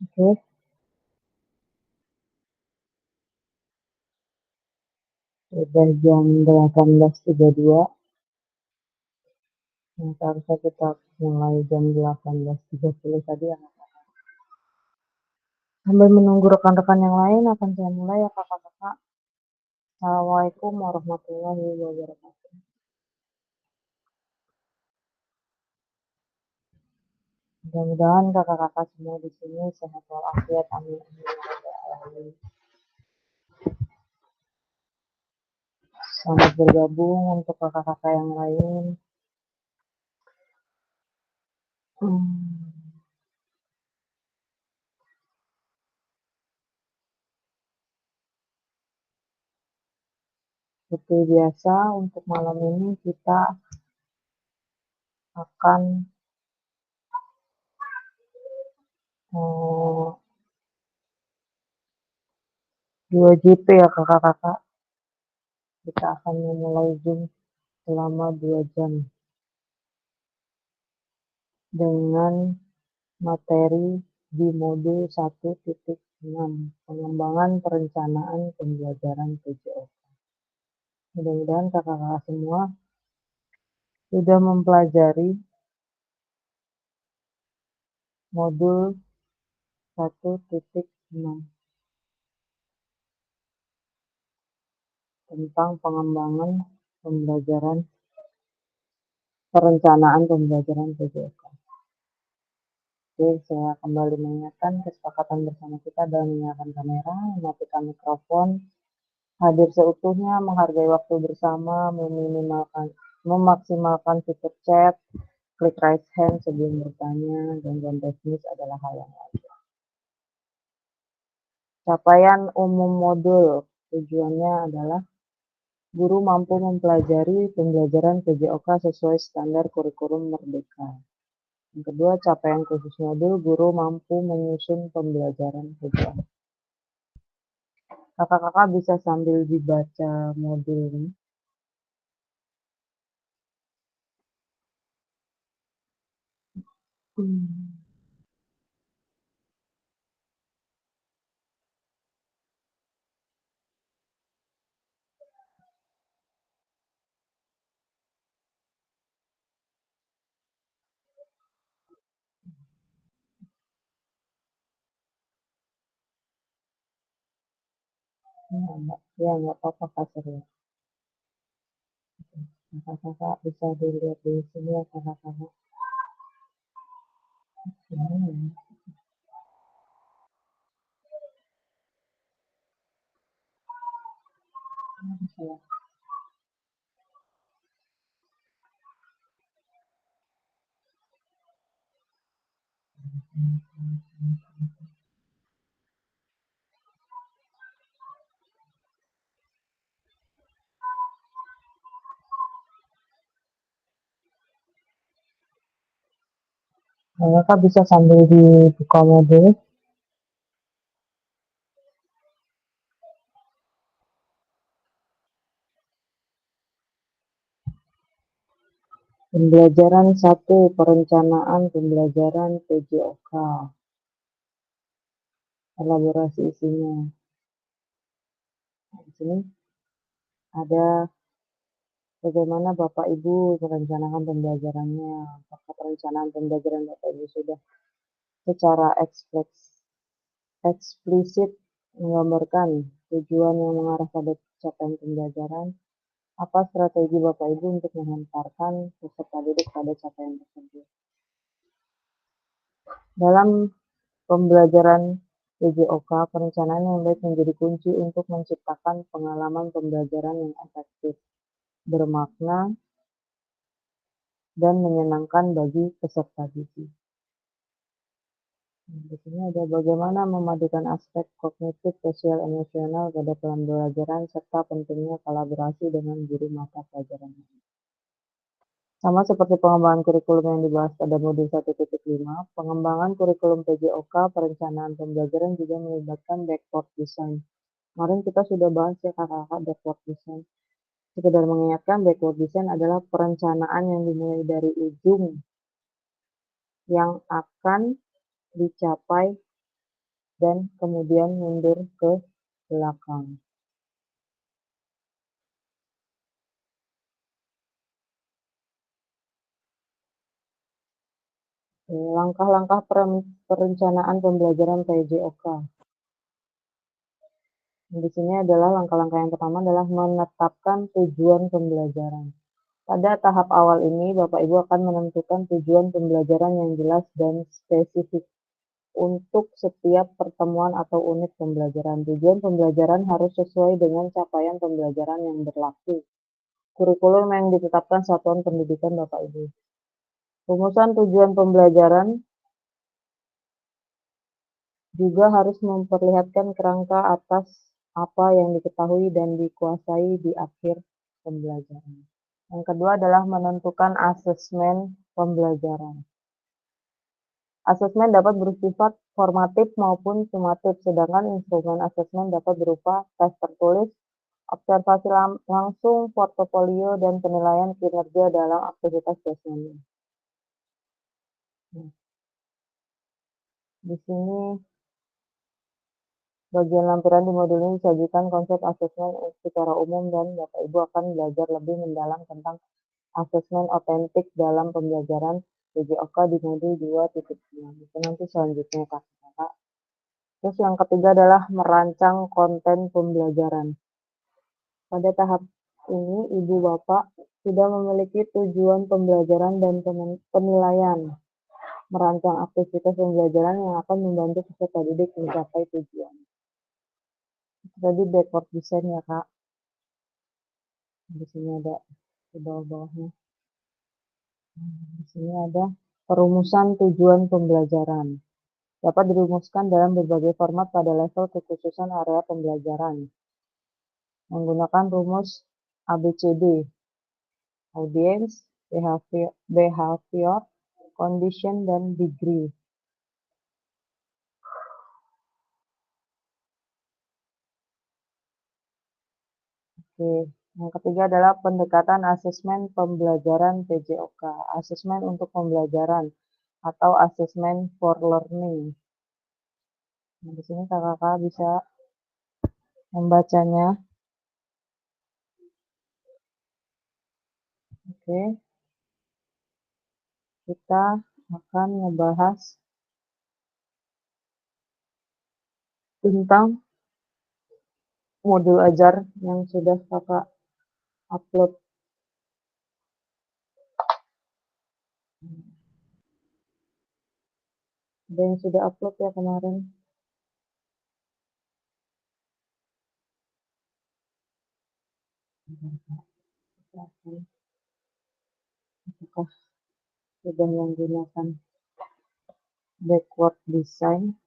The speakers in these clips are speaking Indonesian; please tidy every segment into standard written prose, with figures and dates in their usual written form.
Oke, udah jam 18.32. Nah, seharusnya kita mulai jam 18.30 tadi ya. Sambil menunggu rekan-rekan yang lain akan saya mulai ya kakak-kakak. Assalamualaikum warahmatullahi wabarakatuh. Mudah-mudahan kakak-kakak semua di sini sehat walafiat. Amin. Amin, ya rabbal alamin. Selamat bergabung untuk kakak-kakak yang lain. Hmm, Seperti biasa untuk malam ini kita akan 2 JP ya kakak-kakak. Kita akan memulai Zoom selama 2 jam dengan materi di modul 1.6 pengembangan perencanaan pembelajaran PJOK. Mudah-mudahan kakak-kakak semua sudah mempelajari modul 1.6 tentang pengembangan pembelajaran perencanaan pembelajaran PJOK. Oke, saya kembali mengingatkan kesepakatan bersama kita dalam menyalakan kamera, mematikan mikrofon, hadir seutuhnya, menghargai waktu bersama, memaksimalkan fitur chat, klik raise hand sebelum bertanya, gangguan teknis adalah hal yang wajar. Capaian umum modul, tujuannya adalah guru mampu mempelajari pembelajaran PJOK sesuai standar kurikulum Merdeka. Yang kedua, capaian khusus modul, guru mampu menyusun pembelajaran PJOK. Kakak-kakak bisa sambil dibaca modul ini. Ya, nggak apa-apa Kak Surya. Kakak-kakak bisa dilihat di sini ya kakak-kakak. Hmm, bisa. Kakak bisa sambil dibuka modul. Pembelajaran 1, perencanaan pembelajaran PJOK. Elaborasi isinya. Di sini ada bagaimana Bapak Ibu merencanakan pembelajarannya. Apakah perencanaan pembelajaran Bapak Ibu sudah secara eksplisit menggambarkan tujuan yang mengarah pada capaian pembelajaran? Apa strategi Bapak Ibu untuk menghantarkan peserta didik pada capaian tersebut? Dalam pembelajaran PJOK, perencanaan yang baik menjadi kunci untuk menciptakan pengalaman pembelajaran yang efektif, bermakna, dan menyenangkan bagi peserta didik. Di sini ada bagaimana memadukan aspek kognitif, sosial, emosional pada pembelajaran serta pentingnya kolaborasi dengan guru mata pelajaran. Sama seperti pengembangan kurikulum yang dibahas pada modul 1.5, pengembangan kurikulum PJOK, perencanaan pembelajaran juga melibatkan backward design. Kemarin kita sudah bahas ya kakak-kakak backward design. Sekedar mengingatkan, backward design adalah perencanaan yang dimulai dari ujung yang akan dicapai dan kemudian mundur ke belakang. Langkah-langkah perencanaan pembelajaran PJOK. Di sini adalah langkah-langkah yang pertama adalah menetapkan tujuan pembelajaran. Pada tahap awal ini, Bapak Ibu akan menentukan tujuan pembelajaran yang jelas dan spesifik untuk setiap pertemuan atau unit pembelajaran. Tujuan pembelajaran harus sesuai dengan capaian pembelajaran yang berlaku. Kurikulum yang ditetapkan Satuan Pendidikan Bapak Ibu. Rumusan tujuan pembelajaran juga harus memperlihatkan kerangka atas apa yang diketahui dan dikuasai di akhir pembelajaran. Yang kedua adalah menentukan asesmen pembelajaran. Asesmen dapat bersifat formatif maupun sumatif, sedangkan instrumen asesmen dapat berupa tes tertulis, observasi langsung, portofolio, dan penilaian kinerja dalam aktivitas dosennya. Nah, di sini bagian lampiran di modul ini disajikan konsep asesmen secara umum dan Bapak Ibu akan belajar lebih mendalam tentang asesmen otentik dalam pembelajaran PJOK di modul 2.9. Itu nanti selanjutnya Kakak. Terus yang ketiga adalah merancang konten pembelajaran. Pada tahap ini Ibu Bapak sudah memiliki tujuan pembelajaran dan penilaian. Merancang aktivitas pembelajaran yang akan membantu peserta didik mencapai tujuan. Tadi backward design ya Kak. Di sini ada di bawah-bawahnya. Di sini ada perumusan tujuan pembelajaran. Dapat dirumuskan dalam berbagai format pada level kekhususan area pembelajaran. Menggunakan rumus ABCD, audience, behavior, condition, dan degree. Oke. Yang ketiga adalah pendekatan asesmen pembelajaran PJOK, asesmen untuk pembelajaran atau asesmen for learning. Nah, di sini kakak bisa membacanya. Oke, kita akan membahas tentang modul ajar yang sudah kakak upload. Ada yang sudah upload ya kemarin. Apakah sudah menggunakan backward design?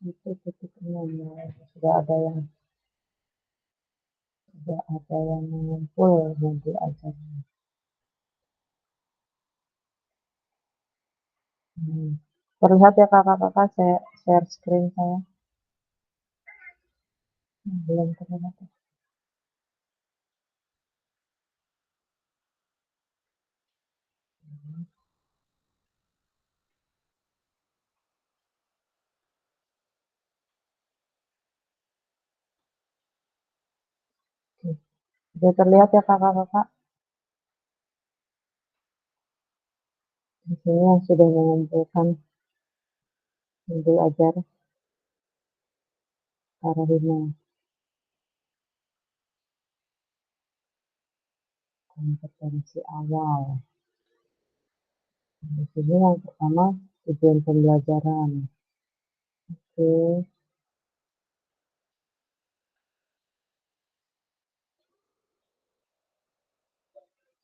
Itu titik 6 ya. Sudah ada yang mengumpul modul ajarnya. Terlihat ya kakak-kakak, saya share screen saya. Belum terlihat. Oke. Sudah terlihat ya kakak-kakak. Di sini yang sudah mengumpulkan modul ajar Karahima kompetensi awal. Di sini yang pertama tujuan pembelajaran. Oke,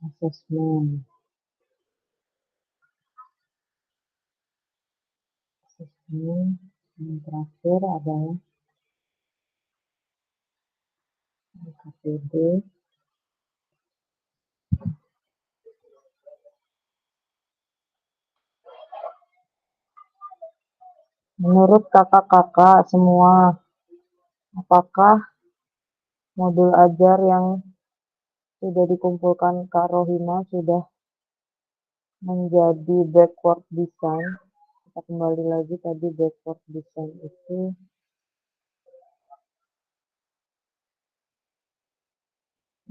asesmen. Asesmen Yang terakhir adalah KPD. Menurut kakak-kakak semua, apakah modul ajar yang sudah dikumpulkan Kak Rohima sudah menjadi backward design? Kita kembali lagi tadi backward design itu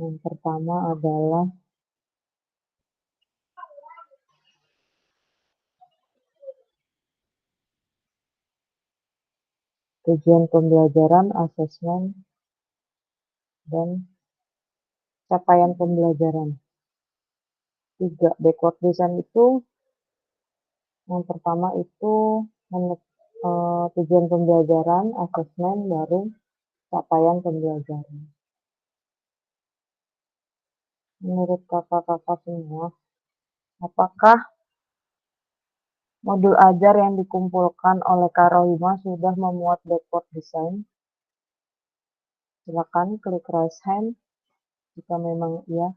yang pertama adalah tujuan pembelajaran, asesmen, dan capaian pembelajaran. 3. Backward design itu yang pertama itu tujuan pembelajaran, asesmen, baru capaian pembelajaran. Menurut kakak-kakak semua, apakah modul ajar yang dikumpulkan oleh Kak Rohima sudah memuat backward design? Silakan klik raise hand jika memang iya.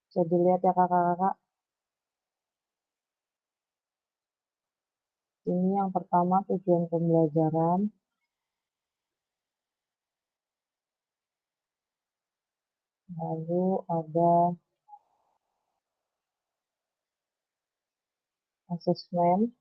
Bisa dilihat ya kakak-kakak. Ini yang pertama tujuan pembelajaran. Lalu ada asesmen.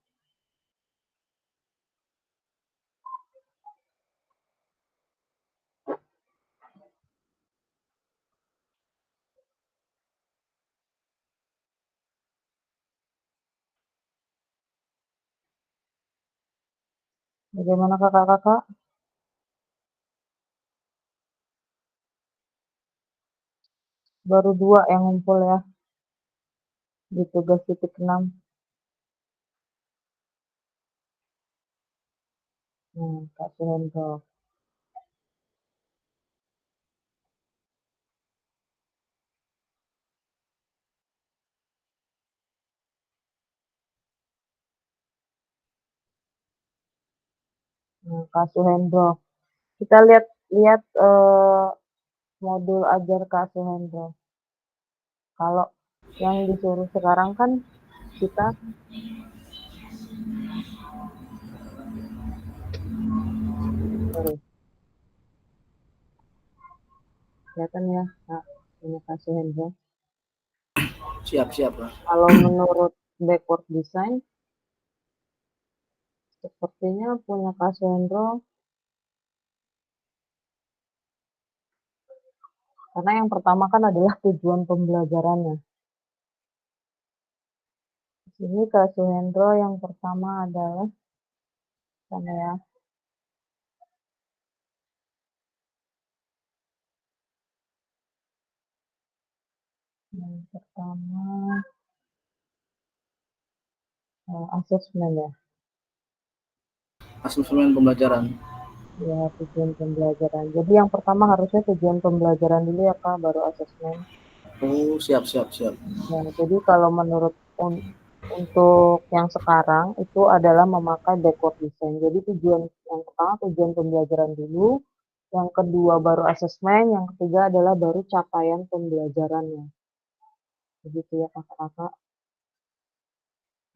Bagaimana kakak-kakak? Baru 2 yang ngumpul ya di tugas titik 6. Kak Suhendro. Kak Suhendro. Kita lihat lihat modul ajar Kak Suhendro. Kalau yang disuruh sekarang kan kita kelihatan ya Kak, ini Kak Suhendro. Siap. Kalau menurut backward design, sepertinya punya Kak Suhendro, karena yang pertama kan adalah tujuan pembelajarannya. Di sini Kak Suhendro yang pertama adalah sana ya. Yang pertama asesmen ya. Asesmen pembelajaran. Ya, tujuan pembelajaran. Jadi yang pertama harusnya tujuan pembelajaran dulu ya Kak, baru asesmen. Oh, siap. Ya, jadi kalau menurut untuk yang sekarang itu adalah memakai backward design. Jadi tujuan yang pertama tujuan pembelajaran dulu, yang kedua baru asesmen, yang ketiga adalah baru capaian pembelajarannya. Begitu ya kakak-kakak.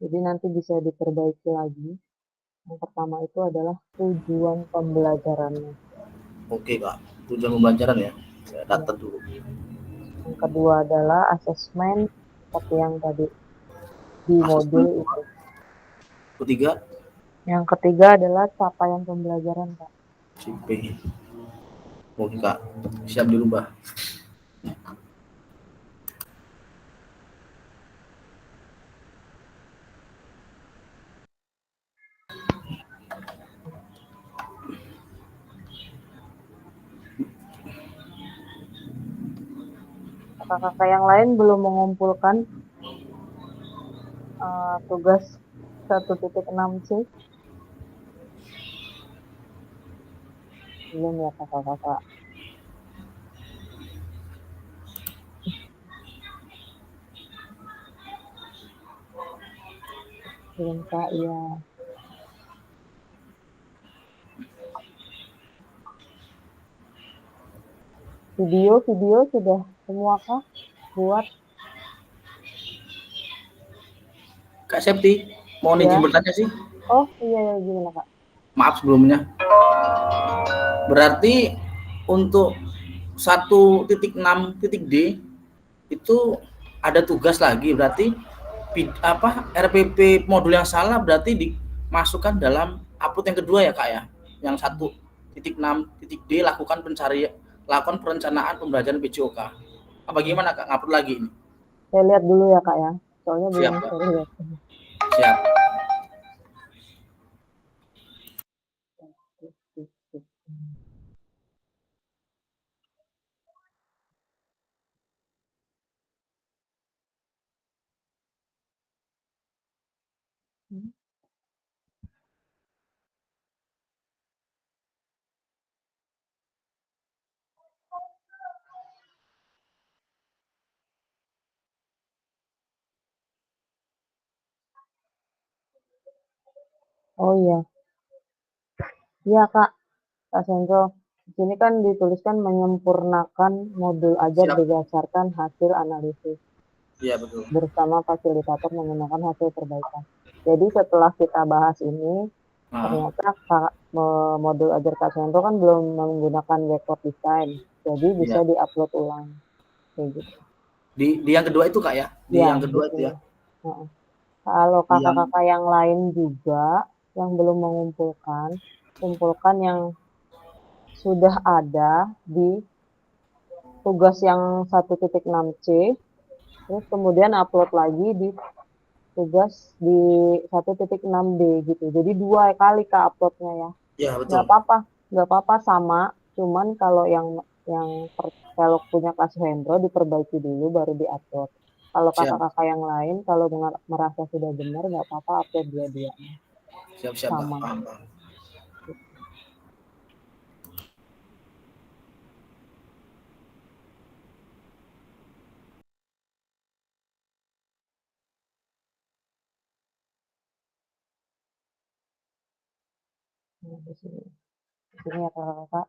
Jadi nanti bisa diperbaiki lagi. Yang pertama itu adalah tujuan pembelajarannya. Oke Kak, tujuan pembelajaran ya. Saya Ya. catat dulu. Yang kedua adalah asesmen seperti yang tadi di Asesmen modul itu. ketiga, Yang ketiga adalah capaian pembelajaran Kak. CP. Oke Kak, siap dirubah. Kakak-kakak yang lain belum mengumpulkan tugas 1.6C? Belum ya kakak-kakak. Belum Kak, iya. Video sudah semua Kak buat? Kak Septi, mau izin Ya. bertanya sih. Oh iya, gimana Kak? Maaf sebelumnya. Berarti untuk 1.6.d itu ada tugas lagi, berarti RPP modul yang salah berarti dimasukkan dalam upload yang kedua ya Kak ya. Yang 1.6.d lakukan perencanaan pembelajaran PJOK. Apa gimana Kak? Ngupload lagi ini? Saya lihat dulu ya Kak ya, soalnya Siap belum Kak. saya lihat. Siap. Oh iya, iya Kak Sendro. Di sini kan dituliskan menyempurnakan modul ajar Siap. berdasarkan hasil analisis Iya betul. bersama fasilitator menggunakan hasil perbaikan. Jadi setelah kita bahas ini, Nah, ternyata modul ajar Kak Sendro kan belum menggunakan record design, jadi bisa iya. diupload ulang kayak gitu. Di yang kedua itu Kak ya? Di Ya, yang di kedua itu sini. ya? Heeh. Kalau Di yang kakak-kakak yang lain juga yang belum mengumpulkan, kumpulkan yang sudah ada di tugas yang 1.6C, terus kemudian upload lagi di tugas di 1.6D gitu. Jadi 2 kali Kak uploadnya ya. ya Nggak betul. apa-apa, nggak apa-apa sama, cuman kalau yang kalau punya kelas Hendro diperbaiki dulu baru diupload. Kalau Siap. kakak-kakak yang lain kalau merasa sudah benar nggak apa-apa upload dua-duanya Siap-siap Kak. sama. Paham, paham. Nah, di sini ya kakak-kakak,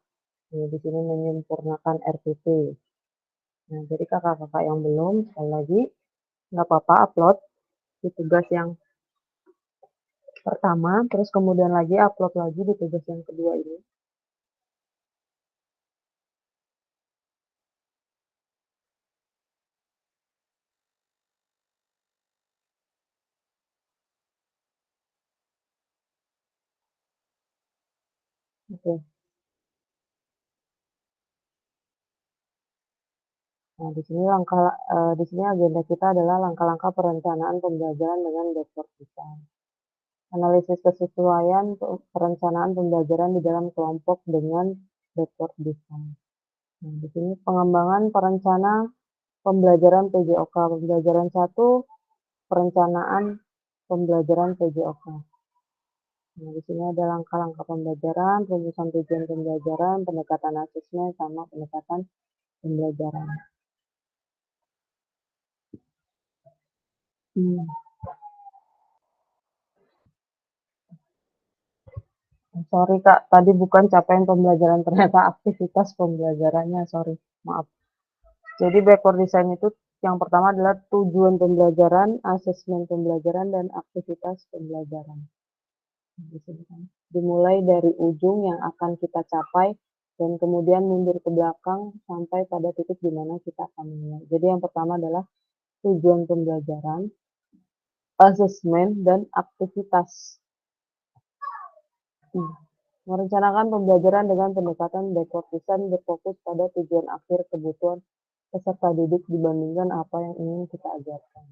di sini menyempurnakan RPP. Nah, jadi kakak-kakak yang belum, sekali lagi, nggak apa-apa upload di tugas yang pertama, terus kemudian lagi upload lagi di tugas yang kedua ini. Oke. Nah, di sini agenda kita adalah langkah-langkah perencanaan pembelajaran dengan backward design. Analisis kesesuaian perencanaan pembelajaran di dalam kelompok dengan backward design. Nah, di sini pengembangan perencana pembelajaran PJOK. Pembelajaran 1, perencanaan pembelajaran PJOK. Nah, di sini ada langkah-langkah pembelajaran, rumusan tujuan pembelajaran, pendekatan asesmen, sama pendekatan pembelajaran. Sorry Kak, tadi bukan capaian pembelajaran, ternyata aktivitas pembelajarannya, sorry, maaf. Jadi backward design itu yang pertama adalah tujuan pembelajaran, asesmen pembelajaran, dan aktivitas pembelajaran. Dimulai dari ujung yang akan kita capai, dan kemudian mundur ke belakang sampai pada titik di mana kita akan mulai. Jadi yang pertama adalah tujuan pembelajaran, asesmen, dan aktivitas. Merencanakan pembelajaran dengan pendekatan backward design berfokus pada tujuan akhir kebutuhan peserta didik dibandingkan apa yang ingin kita ajarkan.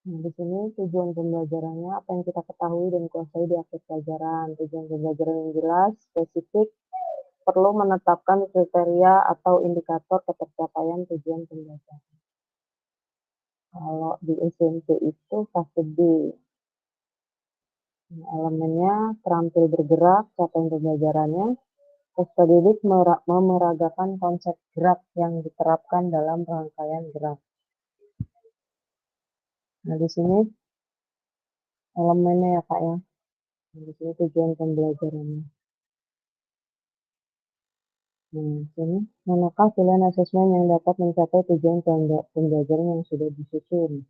Nah, di sini tujuan pembelajarannya apa yang kita ketahui dan kuasai di akhir pelajaran. Tujuan pembelajaran yang jelas, spesifik, perlu menetapkan kriteria atau indikator ketercapaian tujuan pembelajaran. Kalau di SMP itu fase B. Nah, elemennya terampil bergerak, capaian pembelajarannya, peserta didik memeragakan konsep gerak yang diterapkan dalam rangkaian gerak. Nah, di sini elemennya ya Kak ya. Di sini tujuan pembelajarannya. Nah, sini manakah pilihan asesmen yang dapat mencapai tujuan pembelajaran yang sudah disusun?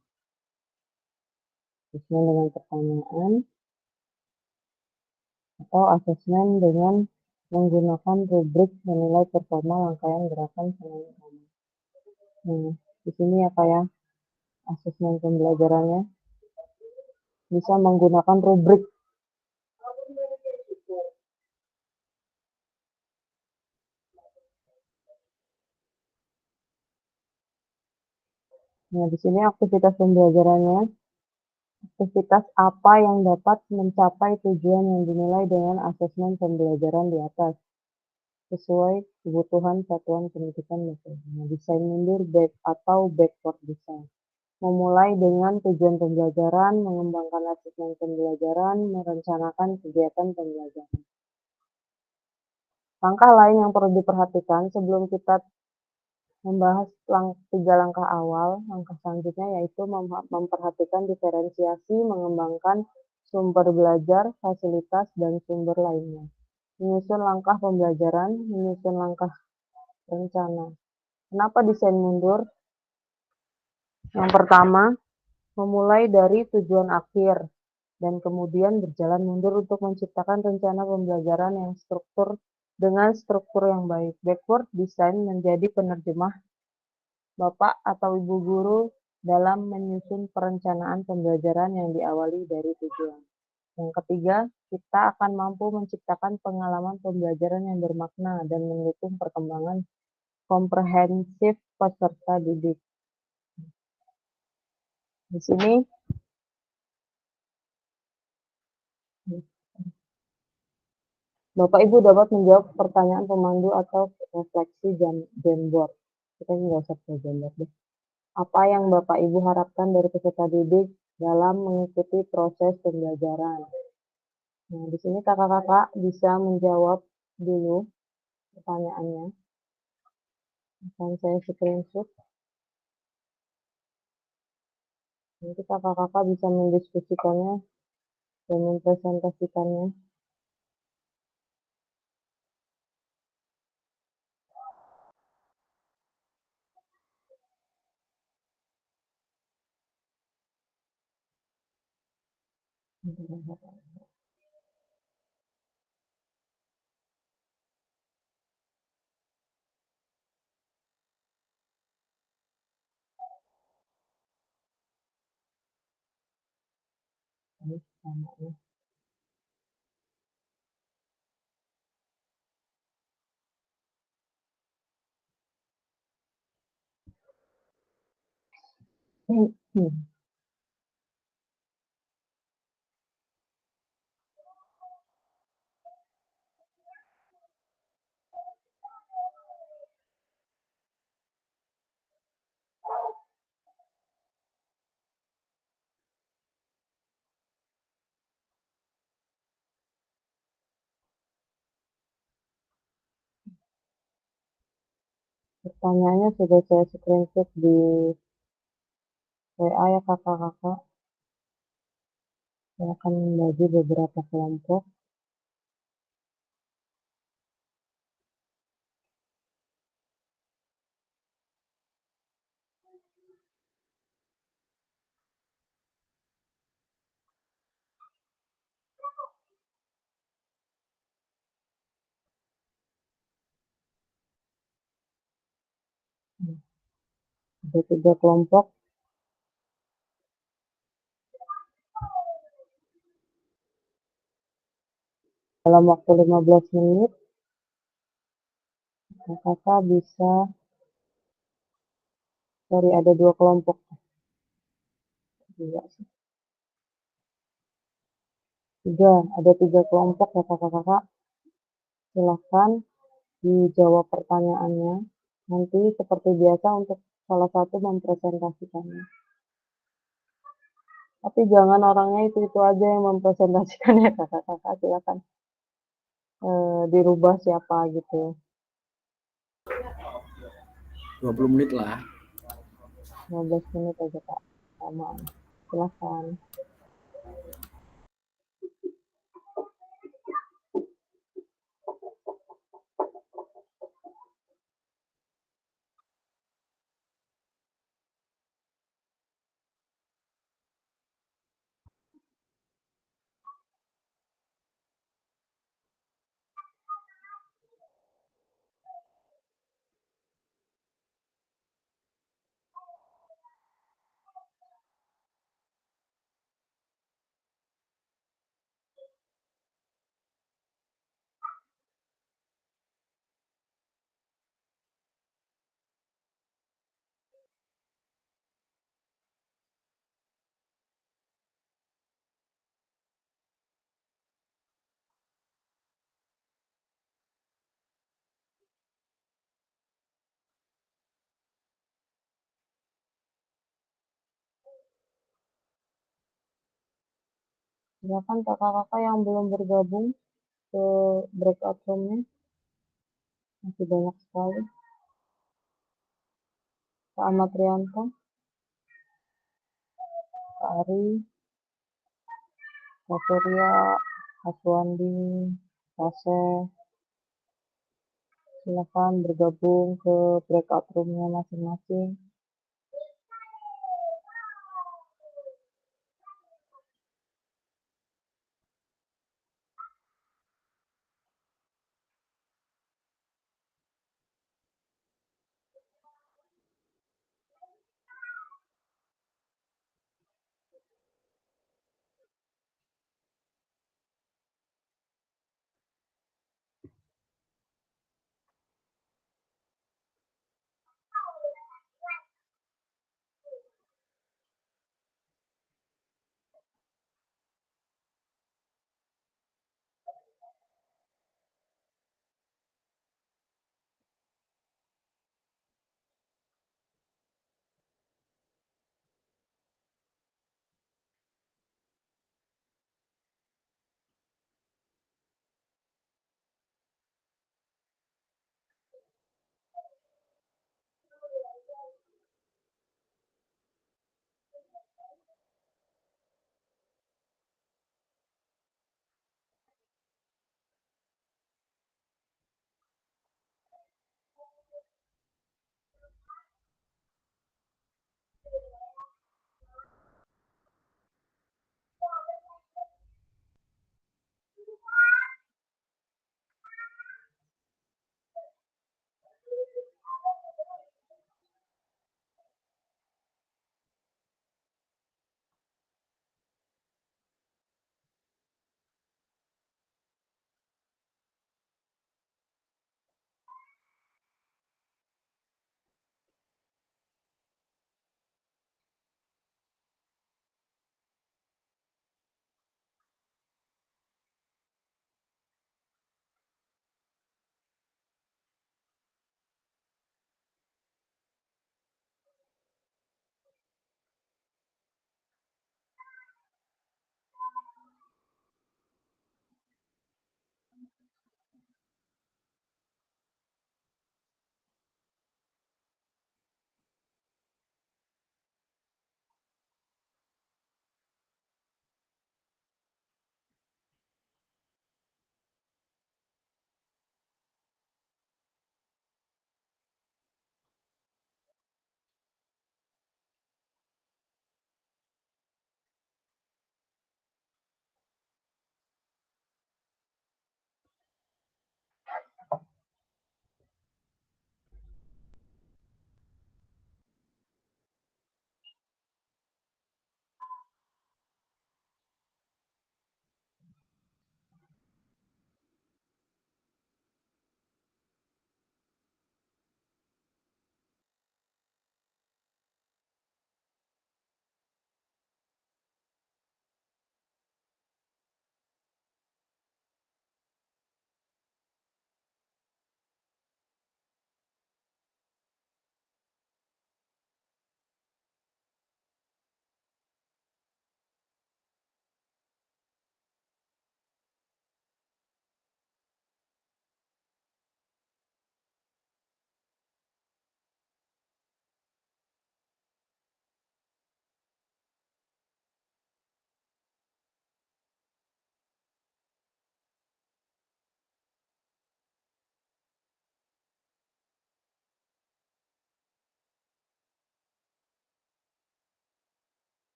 Asesmen dengan pertanyaan atau asesmen dengan menggunakan rubrik menilai performa rangkaian gerakan penelitian. Nah, di sini ya Kak ya, asesmen pembelajarannya bisa menggunakan rubrik. Nah, di sini aktivitas pembelajarannya, aktivitas apa yang dapat mencapai tujuan yang dinilai dengan asesmen pembelajaran di atas, sesuai kebutuhan satuan pendidikan misalnya. Nah, desain mundur atau backward design. Memulai dengan tujuan pembelajaran, mengembangkan asesmen pembelajaran, merencanakan kegiatan pembelajaran. Langkah lain yang perlu diperhatikan sebelum kita membahas 3 langkah awal, langkah selanjutnya yaitu memperhatikan diferensiasi, mengembangkan sumber belajar, fasilitas, dan sumber lainnya. Menyusun langkah pembelajaran, menyusun langkah rencana. Kenapa desain mundur? Yang pertama, memulai dari tujuan akhir dan kemudian berjalan mundur untuk menciptakan rencana pembelajaran yang dengan struktur yang baik. Backward design menjadi penerjemah Bapak atau Ibu guru dalam menyusun perencanaan pembelajaran yang diawali dari tujuan. Yang ketiga, kita akan mampu menciptakan pengalaman pembelajaran yang bermakna dan mendukung perkembangan komprehensif peserta didik. Di sini Bapak Ibu dapat menjawab pertanyaan pemandu atau refleksi Jamboard. Kita nggak usah pakai Jamboard deh. Apa yang Bapak Ibu harapkan dari peserta didik dalam mengikuti proses pembelajaran? Nah, di sini kakak-kakak bisa menjawab dulu pertanyaannya. Akan saya screenshot. Nanti kakak-kakak bisa mendiskusikannya dan mempresentasikannya. Ini pertanyaannya. Pertanyaannya sudah saya screenshot di WA ya kakak-kakak. Saya akan membagi beberapa kelompok. Ada 3 kelompok. Dalam waktu 15 menit, kakak bisa, ada 2 kelompok. Ada 3 kelompok ya kakak-kakak. Silahkan dijawab pertanyaannya. Nanti seperti biasa untuk salah satu mempresentasikannya. Tapi jangan orangnya itu aja yang mempresentasikan ya kakak-kakak. Silakan dirubah siapa gitu. 20 menit lah. 15 menit aja Kak. Sama. Silakan. Silakan kakak-kakak yang belum bergabung ke breakout room-nya, masih banyak sekali. Kak Ahmad Rianto, Kak Ari, Kak Surya, Kak Suwandi, Kak Seh, silakan bergabung ke breakout room-nya masing-masing.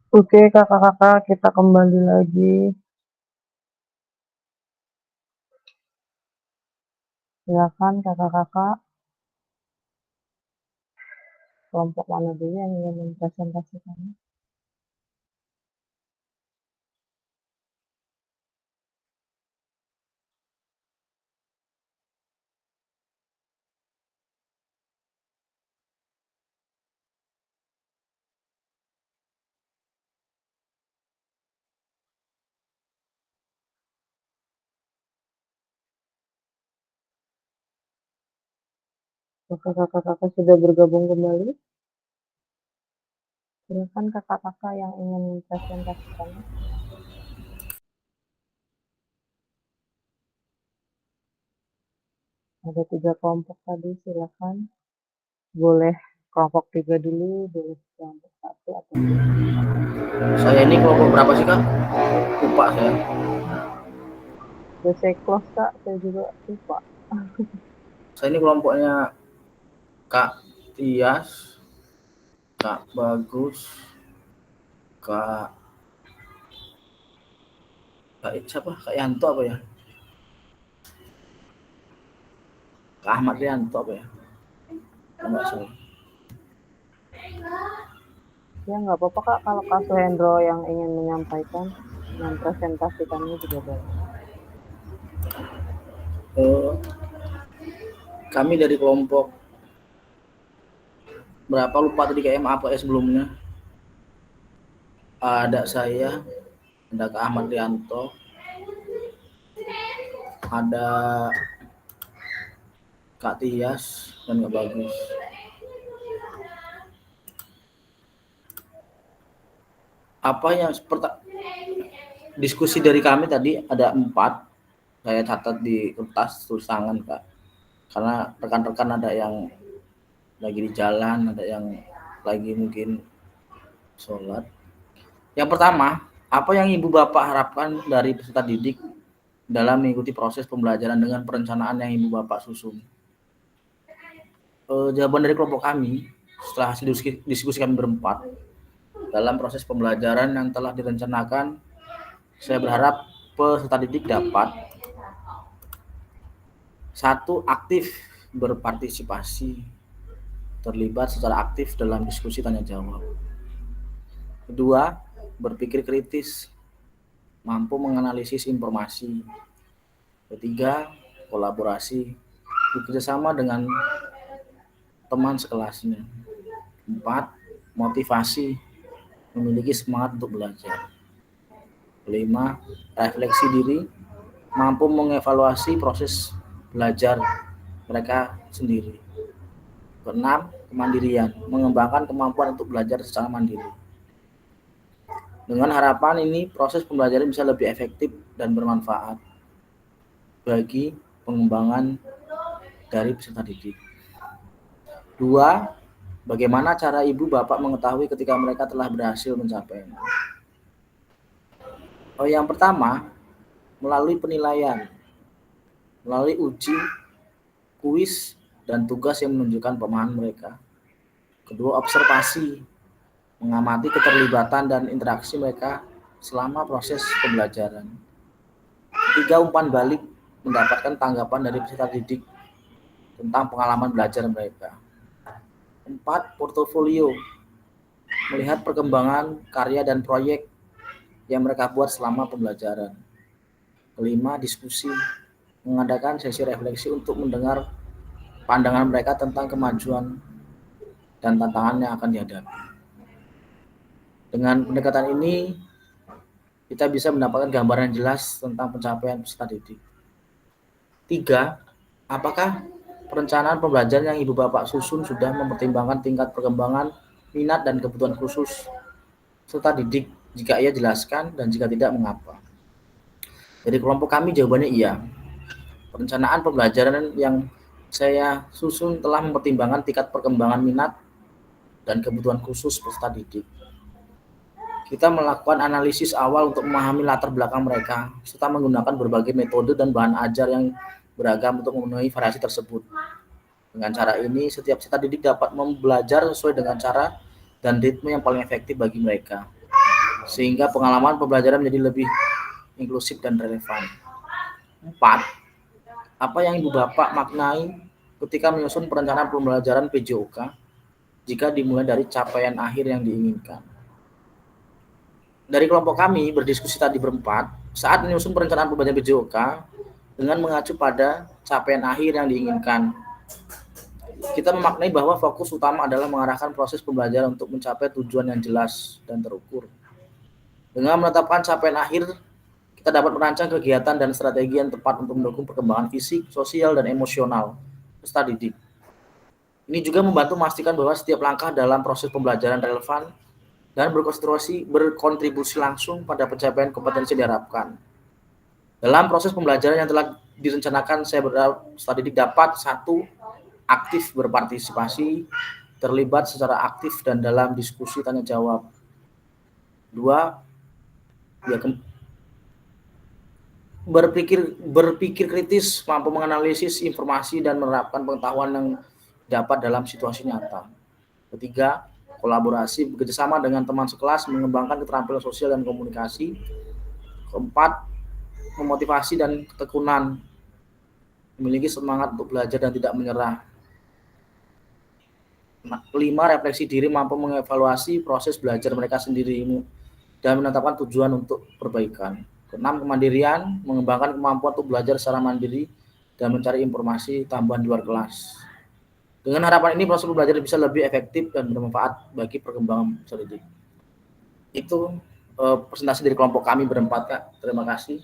Oke, kakak-kakak, kita kembali lagi. Silakan kakak-kakak, kelompok mana dulu yang ingin mempresentasikan? Apakah kakak-kakak sudah bergabung kembali? Silakan kakak-kakak yang ingin mempresentasikan. Ada 3 kelompok tadi, silakan. Boleh kelompok 3 dulu, boleh kelompok 1 atau kelompok 2. Saya ini kelompok berapa sih kak? Lupa saya. Udah saya close kak, saya juga lupa. Saya ini kelompoknya Kak Tias, Kak Bagus, Kak siapa? Kak Yanto apa ya? Kak Ahmad Yanto apa ya? Enggak salah. Ya nggak apa-apa kak, kalau Kak Suhendro yang ingin menyampaikan, mempresentasikannya juga boleh. Kami dari kelompok berapa lupa tadi kayak apa ya sebelumnya. Ada saya, ada Kak Ahmad Rianto, ada Kak Tias dan Kak Bagus. Apa yang diskusi dari kami tadi ada 4, saya catat di kertas tulis tangan kak, karena rekan-rekan ada yang lagi di jalan, ada yang lagi mungkin sholat. Yang pertama, apa yang ibu bapak harapkan dari peserta didik dalam mengikuti proses pembelajaran dengan perencanaan yang ibu bapak susun? Jawaban dari kelompok kami setelah hasil diskusi kami berempat, dalam proses pembelajaran yang telah direncanakan, saya berharap peserta didik dapat 1. Aktif berpartisipasi, terlibat secara aktif dalam diskusi tanya jawab. 2. Berpikir kritis, mampu menganalisis informasi. 3. Kolaborasi, bekerjasama dengan teman sekelasnya. 4. Motivasi, memiliki semangat untuk belajar. 5. Refleksi diri, mampu mengevaluasi proses belajar mereka sendiri. 6. Kemandirian, mengembangkan kemampuan untuk belajar secara mandiri. Dengan harapan ini proses pembelajaran bisa lebih efektif dan bermanfaat bagi pengembangan dari peserta didik. 2. Bagaimana cara ibu bapak mengetahui ketika mereka telah berhasil mencapainya? Yang pertama, melalui penilaian, melalui uji, kuis, dan tugas yang menunjukkan pemahaman mereka. Kedua, observasi, mengamati keterlibatan dan interaksi mereka selama proses pembelajaran. 3. Umpan balik, mendapatkan tanggapan dari peserta didik tentang pengalaman belajar mereka. 4. Portofolio, melihat perkembangan karya dan proyek yang mereka buat selama pembelajaran. 5. Diskusi, mengadakan sesi refleksi untuk mendengar pandangan mereka tentang kemajuan dan tantangan yang akan dihadapi. Dengan pendekatan ini, kita bisa mendapatkan gambaran jelas tentang pencapaian peserta didik. 3. Apakah perencanaan pembelajaran yang ibu bapak susun sudah mempertimbangkan tingkat perkembangan, minat, dan kebutuhan khusus peserta didik? Jika iya, jelaskan, dan jika tidak, mengapa? Dari kelompok kami jawabannya iya. Perencanaan pembelajaran yang saya susun telah mempertimbangkan tingkat perkembangan minat dan kebutuhan khusus peserta didik. Kita melakukan analisis awal untuk memahami latar belakang mereka, serta menggunakan berbagai metode dan bahan ajar yang beragam untuk memenuhi variasi tersebut. Dengan cara ini, setiap peserta didik dapat belajar sesuai dengan cara dan ritme yang paling efektif bagi mereka. sehingga pengalaman pembelajaran menjadi lebih inklusif dan relevan. 4. Apa yang Ibu Bapak maknai ketika menyusun perencanaan pembelajaran PJOK jika dimulai dari capaian akhir yang diinginkan? Dari kelompok kami berdiskusi tadi berempat, saat menyusun perencanaan pembelajaran PJOK dengan mengacu pada capaian akhir yang diinginkan, kita memaknai bahwa fokus utama adalah mengarahkan proses pembelajaran untuk mencapai tujuan yang jelas dan terukur. Dengan menetapkan capaian akhir, kita dapat merancang kegiatan dan strategi yang tepat untuk mendukung perkembangan fisik, sosial, dan emosional peserta didik. Ini juga membantu memastikan bahwa setiap langkah dalam proses pembelajaran relevan dan berkontribusi langsung pada pencapaian kompetensi diharapkan. Dalam proses pembelajaran yang telah direncanakan, saya berharap peserta didik dapat 1. Aktif berpartisipasi, terlibat secara aktif dan dalam diskusi tanya jawab. 2. Berpikir kritis, mampu menganalisis informasi dan menerapkan pengetahuan yang dapat dalam situasi nyata. 3. Kolaborasi, bekerjasama dengan teman sekelas, mengembangkan keterampilan sosial dan komunikasi. 4. Memotivasi dan ketekunan, memiliki semangat untuk belajar dan tidak menyerah. 5. Refleksi diri, mampu mengevaluasi proses belajar mereka sendiri dan menetapkan tujuan untuk perbaikan. 6. Kemandirian, mengembangkan kemampuan untuk belajar secara mandiri dan mencari informasi tambahan di luar kelas. Dengan harapan ini, proses belajar bisa lebih efektif dan bermanfaat bagi perkembangan peserta didik. Itu presentasi dari kelompok kami berempat, Kak. Terima kasih.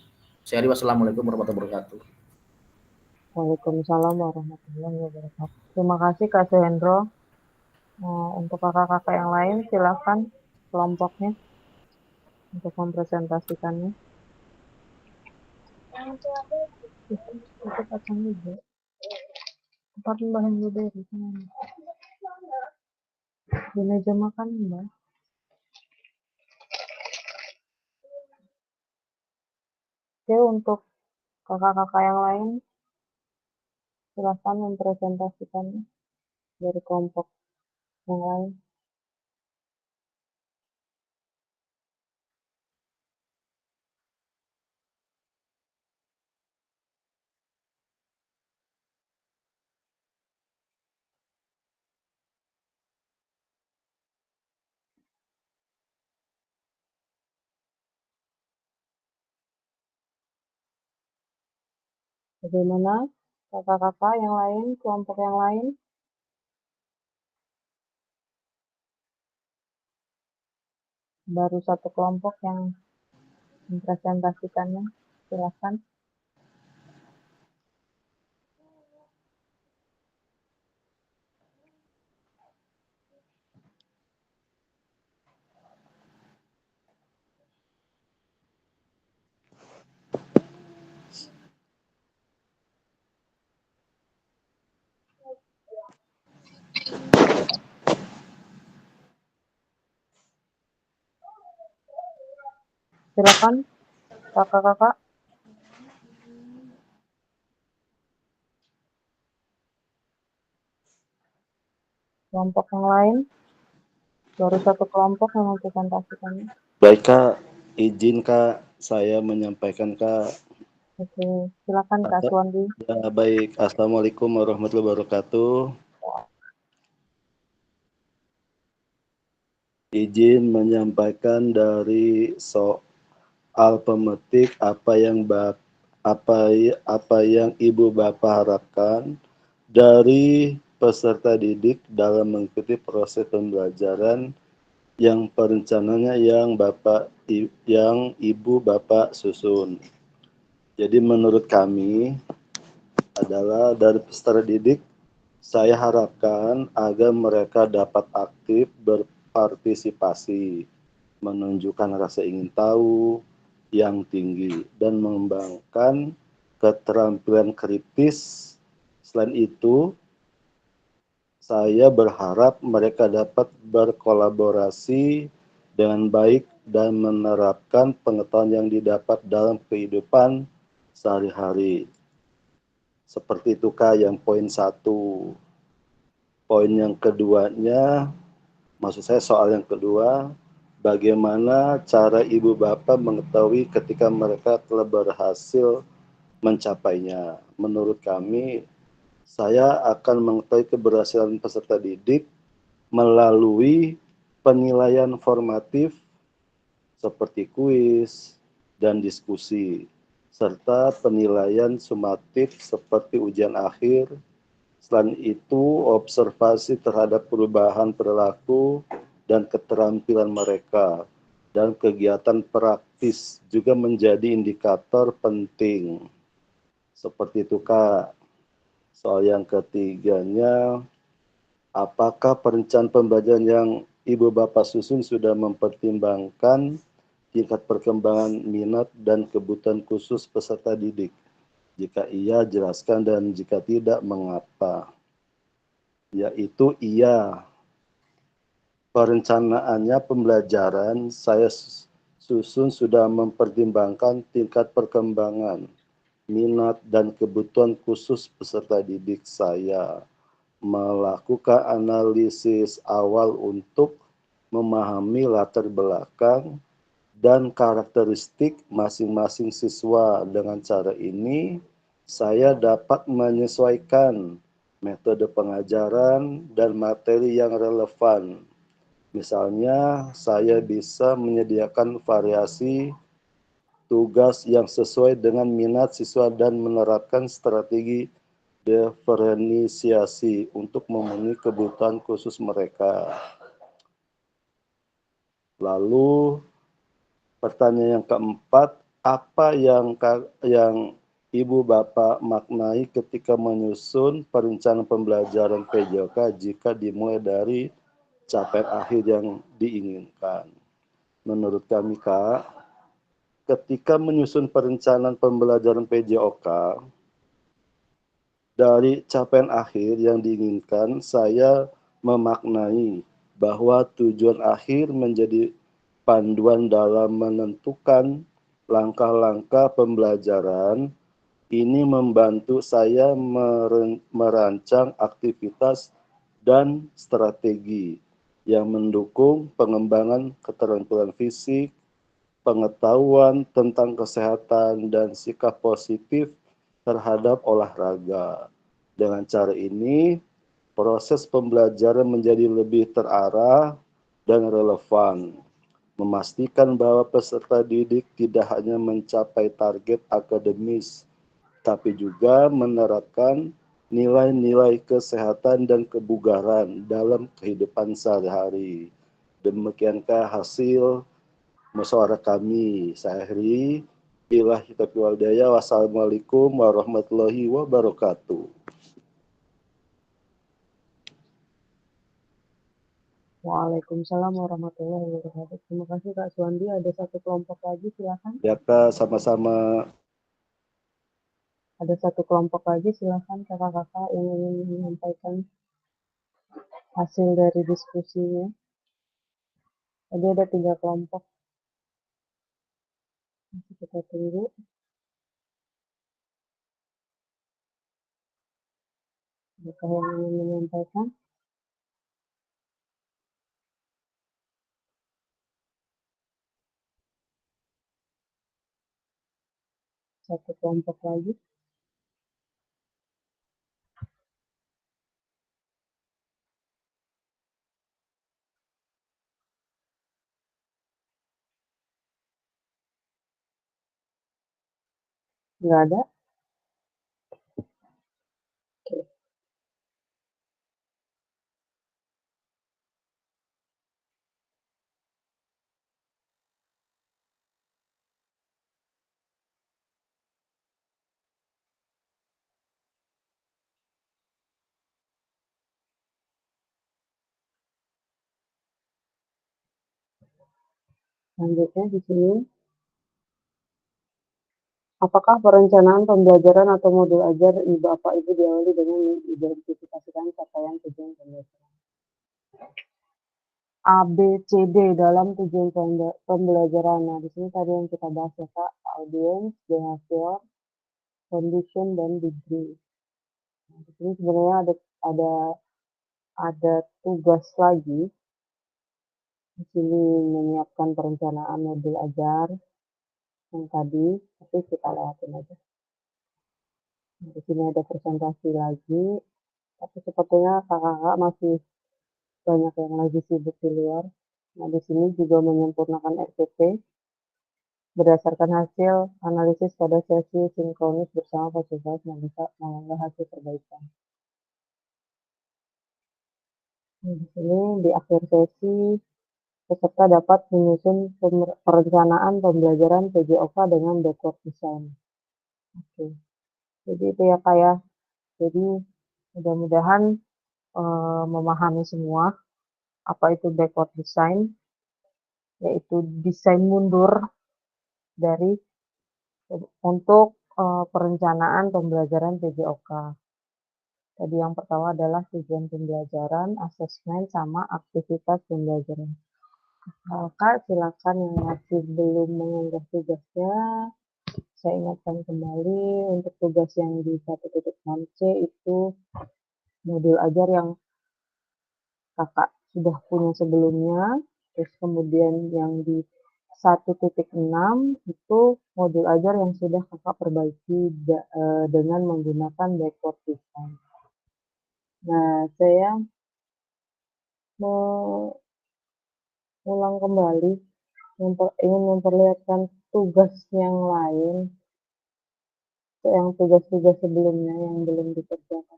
Wassalamualaikum warahmatullahi wabarakatuh. Waalaikumsalam warahmatullahi wabarakatuh. Terima kasih Kak Suhendro. Untuk kakak-kakak yang lain, silakan kelompoknya untuk mempresentasikannya. Itu kacang hijau. Tempat Mbak yang blueberry sana. Di meja makan Mbak. Oke, untuk kakak-kakak yang lain, silakan mempresentasikannya dari kelompok yang lain. Bagaimana kakak-kakak yang lain, kelompok yang lain? Baru satu kelompok yang mempresentasikannya, silakan. Silakan kakak-kakak. Kelompok yang lain, baru satu kelompok yang mempresentasikannya. Baik Kak, izin Kak saya menyampaikan Kak. Oke, silakan Kak Suwandi. Ya, baik, Assalamualaikum warahmatullahi wabarakatuh. Izin menyampaikan dari soal pemetik apa yang Ibu Bapak harapkan dari peserta didik dalam mengikuti proses pembelajaran yang perencananya yang Ibu Bapak susun. Jadi menurut kami adalah dari peserta didik, saya harapkan agar mereka dapat aktif berpartisipasi, menunjukkan rasa ingin tahu yang tinggi, dan mengembangkan keterampilan kritis. Selain itu, saya berharap mereka dapat berkolaborasi dengan baik dan menerapkan pengetahuan yang didapat dalam kehidupan sehari-hari. Seperti itu Kak yang poin 1. Poin yang keduanya, maksud saya soal yang kedua, bagaimana cara ibu bapak mengetahui ketika mereka telah berhasil mencapainya? Menurut kami, saya akan mengetahui keberhasilan peserta didik melalui penilaian formatif seperti kuis dan diskusi, serta penilaian sumatif seperti ujian akhir. Selain itu, observasi terhadap perubahan perilaku dan keterampilan mereka dan kegiatan praktis juga menjadi indikator penting. Seperti itu, Kak. Soal yang ketiganya, apakah perencanaan pembelajaran yang Ibu Bapak susun sudah mempertimbangkan tingkat perkembangan minat dan kebutuhan khusus peserta didik? Jika iya, jelaskan, dan jika tidak, mengapa? Yaitu iya. Perencanaannya pembelajaran saya susun sudah mempertimbangkan tingkat perkembangan, minat, dan kebutuhan khusus peserta didik saya, melakukan analisis awal untuk memahami latar belakang dan karakteristik masing-masing siswa. Dengan cara ini, saya dapat menyesuaikan metode pengajaran dan materi yang relevan. Misalnya, saya bisa menyediakan variasi tugas yang sesuai dengan minat siswa dan menerapkan strategi diferensiasi untuk memenuhi kebutuhan khusus mereka. Lalu, pertanyaan yang keempat, apa yang Ibu Bapak maknai ketika menyusun perencanaan pembelajaran PJOK jika dimulai dari capaian akhir yang diinginkan? Menurut kami, Kak, ketika menyusun perencanaan pembelajaran PJOK, dari capaian akhir yang diinginkan, saya memaknai bahwa tujuan akhir menjadi panduan dalam menentukan langkah-langkah pembelajaran. Ini membantu saya merancang aktivitas dan strategi yang mendukung pengembangan keterampilan fisik, pengetahuan tentang kesehatan, dan sikap positif terhadap olahraga. Dengan cara ini, proses pembelajaran menjadi lebih terarah dan relevan, memastikan bahwa peserta didik tidak hanya mencapai target akademis, tapi juga menerapkan nilai-nilai kesehatan dan kebugaran dalam kehidupan sehari-hari. Demikiankah hasil musyawarah kami. Saya akhiri. Billahi taufiq wal hidayah. Wassalamualaikum warahmatullahi wabarakatuh. Waalaikumsalam warahmatullahi wabarakatuh. Terima kasih Kak Suwandi. Ada satu kelompok lagi, silakan. Ya Kak, sama-sama. Ada satu kelompok lagi, silakan kakak-kakak yang ingin menyampaikan hasil dari diskusinya. Tadi ada 3 kelompok. Masih kita tunggu. Adakah yang ingin menyampaikan? Satu kelompok lagi. Nggak ada? Oke. Selanjutnya di sini, apakah perencanaan pembelajaran atau modul ajar Bapak Ibu diawali dengan mengidentifikasikan capaian tujuan pembelajaran? A, B, C, D dalam tujuan pembelajaran. Nah, di sini tadi yang kita bahas ya Kak, audience, behavior, condition, dan degree. Nah, di sini sebenarnya ada tugas lagi Di sini menyiapkan perencanaan modul ajar yang tadi, tapi kita lewatin aja. Di sini ada presentasi lagi, tapi sepertinya kakak-kakak masih banyak yang lagi sibuk di luar. Nah, di sini juga menyempurnakan RPP berdasarkan hasil analisis pada sesi sinkronis bersama fasilitator yang bisa mengunggah hasil perbaikan. Nah, di sini di akhir sesi peserta dapat menyusun perencanaan pembelajaran PJOK dengan backward design. Oke, jadi itu ya Kak ya. Jadi mudah-mudahan memahami semua apa itu backward design, yaitu desain mundur dari untuk perencanaan pembelajaran PJOK. Tadi yang pertama adalah tujuan pembelajaran, asesmen, sama aktivitas pembelajaran. Kak, silakan yang masih belum mengunggah tugasnya, saya ingatkan kembali untuk tugas yang di 1.6C itu modul ajar yang kakak sudah punya sebelumnya, terus kemudian yang di 1.6 itu modul ajar yang sudah kakak perbaiki dengan menggunakan backward design. Nah, saya mau ulang kembali, ingin memperlihatkan tugas yang lain, yang tugas-tugas sebelumnya yang belum dikerjakan.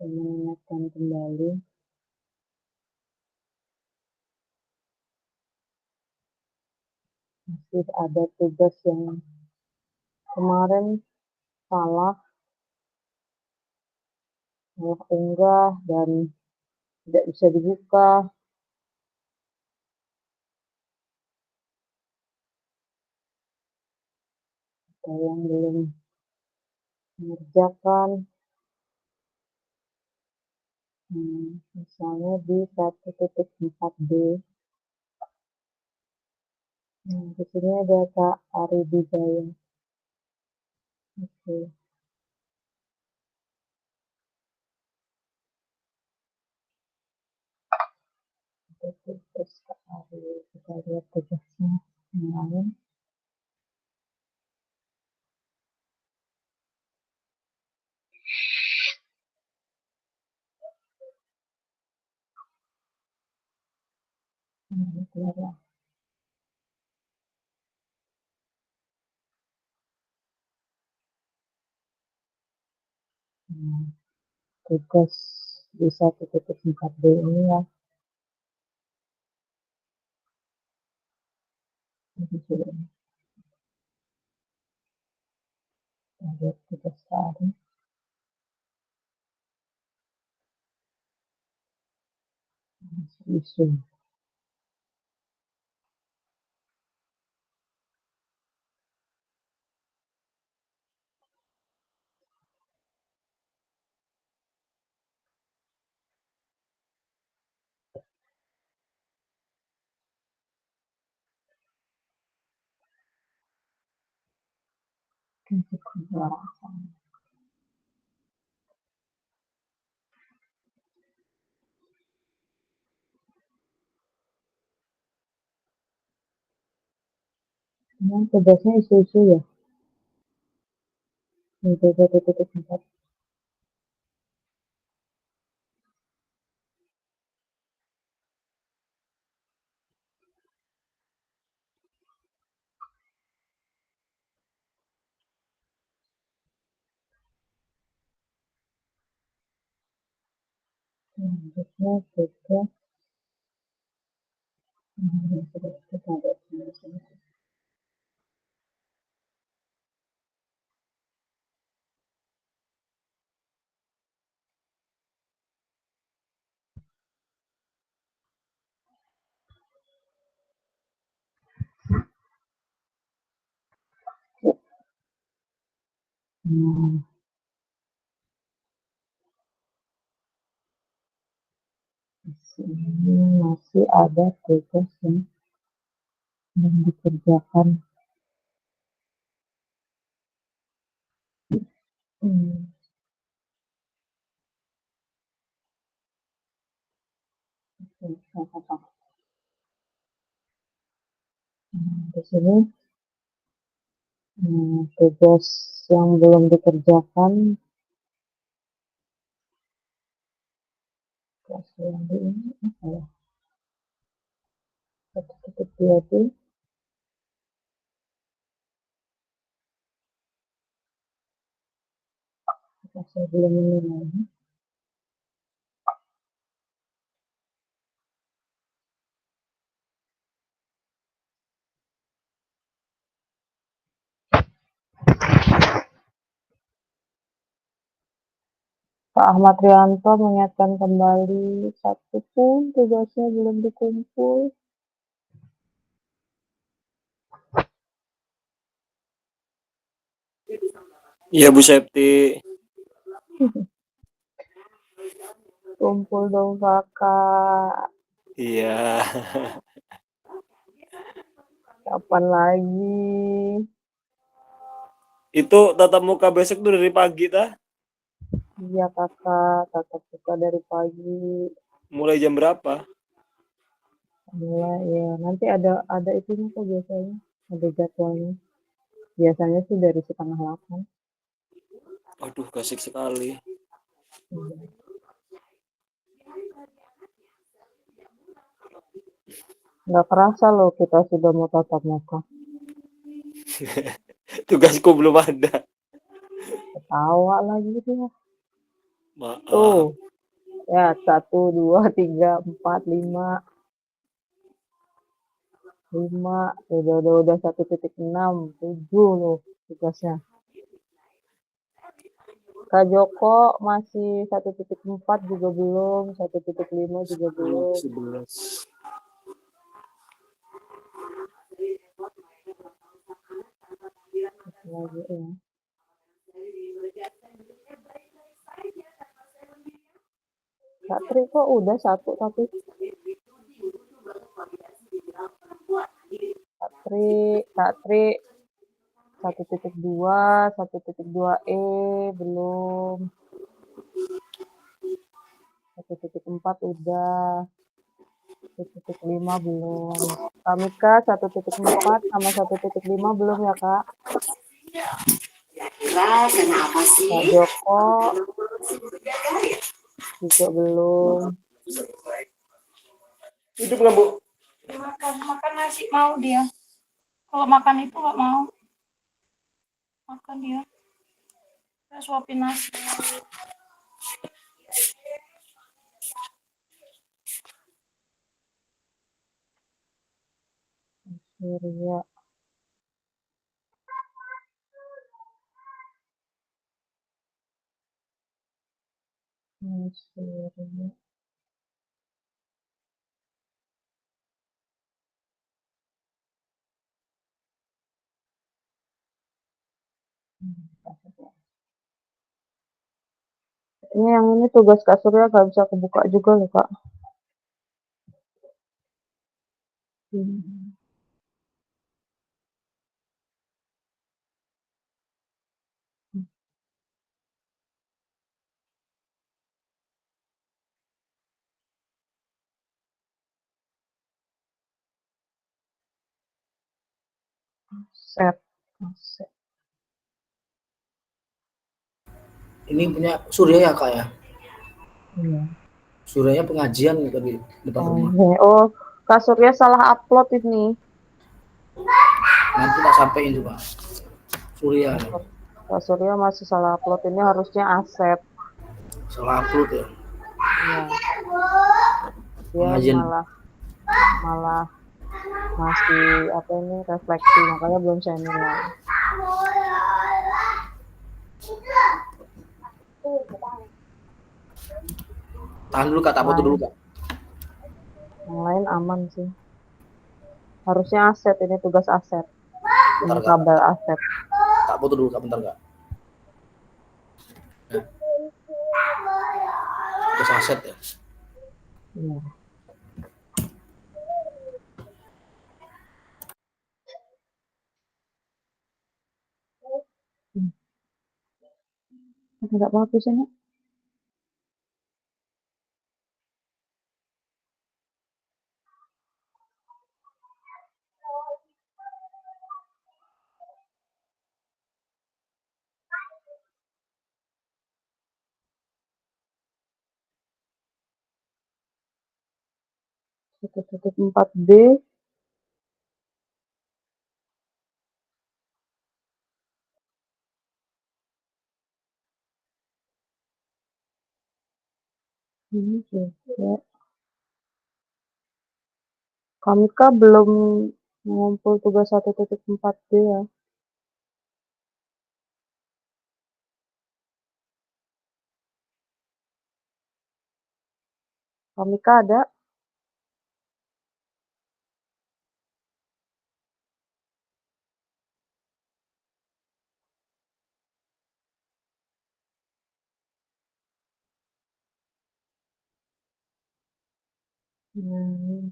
Saya mengingatkan kembali. Masih ada tugas yang kemarin salah unggah dan tidak bisa dibuka. Ada yang belum mengerjakan. Misalnya di 1.4D. Di sini ada Kak Ari Dijaya. Oke. Terus Kak Ari, kita lihat tugasnya yang lain. Tugas di 1.4D ini ya. Ada tugas tadi. Isu. Prinsip keselarasan. Memang tugasnya isu-isu ya. Untuk 1.4. Selanjutnya tugas sudah kita ada di sini masih ada tugas yang belum dikerjakan. Di sini tugas yang belum dikerjakan, tugas yang di ini apa ya? 1.2 itu tugas yang belum menilai. Pak Ahmad Rianto mengingatkan kembali, satu pun tugasnya belum dikumpul. Iya Bu Septi. Kumpul dong kakak. Iya. Kapan lagi? Itu tatap muka besok tuh dari pagi dah. Iya kakak, tatap muka dari pagi. Mulai jam berapa? Mulai ya, nanti ada itunya kok biasanya, ada jadwalnya. Biasanya sih dari setengah 8. Aduh, kasih sekali. Nggak kerasa loh kita sudah mau tatap muka. Tugasku belum ada. Ketawa lagi dia. Maaf. Tuh, ya 1, 2, 3, 4, 5. 5, udah 1.6, 7 loh tugasnya. Kak Joko masih 1.4 juga belum, 1.5 juga belum. 11. Lagi ya. Kak Tri kok udah 1 tapi. Kak Tri 1.2, 1.2E belum. 1.4 udah. 1.5 belum. Kak Mika 1.4 sama 1.5 belum ya Kak? Kenapa sih? Kak Joko juga belum. Hidup nggak Bu? Makan nasi mau dia. Kalau makan itu nggak mau. Makan dia. Saya suapin nasi. Surya. Surya. Ini yang ini tugas Kak Surya gak bisa kebuka juga loh Kak. Set. Ini punya Surya ya Kak ya? Iya. Suryanya pengajian gitu di depan rumah. Oh, Kak Surya salah upload ini. Nanti tak sampein tuh Pak. Surya. Kak Surya masih salah upload, ini harusnya Asep. Salah upload ya. Iya. Dia Pengajian. malah masih apa ini refleksi, makanya belum saya nilai. Tahan dulu Kak, tak foto dulu Kak. Yang lain aman sih. Harusnya Aset, ini tugas Aset. Ini Bentar, kabel Kak. Aset. Tak foto dulu Kak, bentar Kak. Nah. Tugas Aset ya. Iya. Enggak mau hapusnya. Titik 4B. Ini juga. Kami kan belum mengumpul tugas 1.4B ya. Kami kan ada.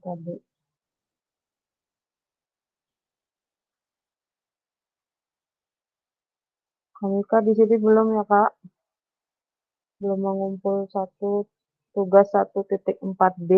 Tadi. Kami kan di sini belum ya Kak. Belum mengumpul tugas 1.4B.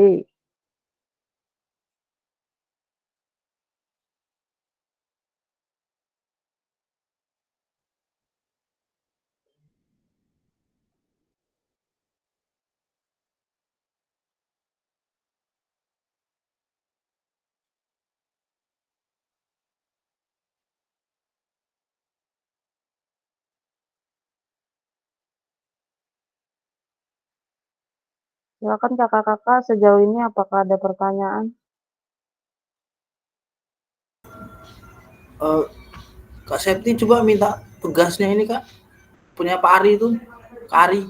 Silakan kakak-kakak, sejauh ini apakah ada pertanyaan? Kak Septi coba minta tugasnya ini Kak, punya Pak Ari itu, Kak Ari.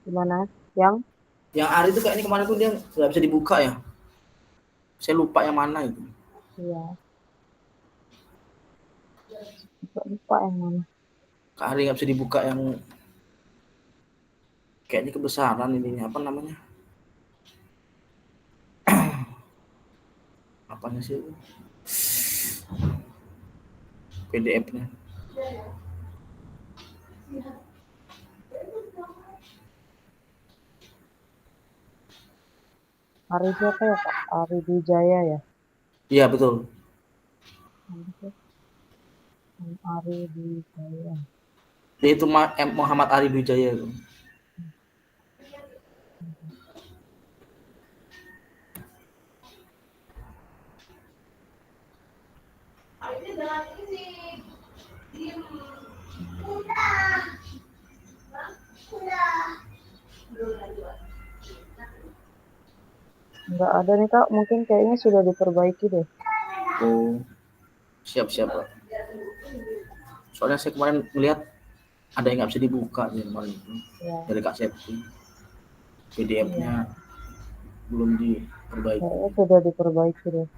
Gimana? Yang Ari itu Kak, ini kemarin tuh dia nggak bisa dibuka ya. Saya lupa yang mana itu. iya. Lupa yang mana. Kak Ari nggak bisa dibuka yang kayaknya kebesaran ininya, apa namanya? Apanya sih itu? PDF-nya. Ari siapa ya Kak? Ari Wijaya ya? Iya betul. Ari Wijaya. Dia itu Muhammad Ari Wijaya itu. Enggak ada nih Kak, mungkin kayaknya sudah diperbaiki deh. Oh, siap-siap Pak. Soalnya saya kemarin melihat ada yang nggak bisa dibuka nih kemarin itu Ya. dari Kak Septi. PDF-nya belum diperbaiki. Kayaknya sudah diperbaiki deh.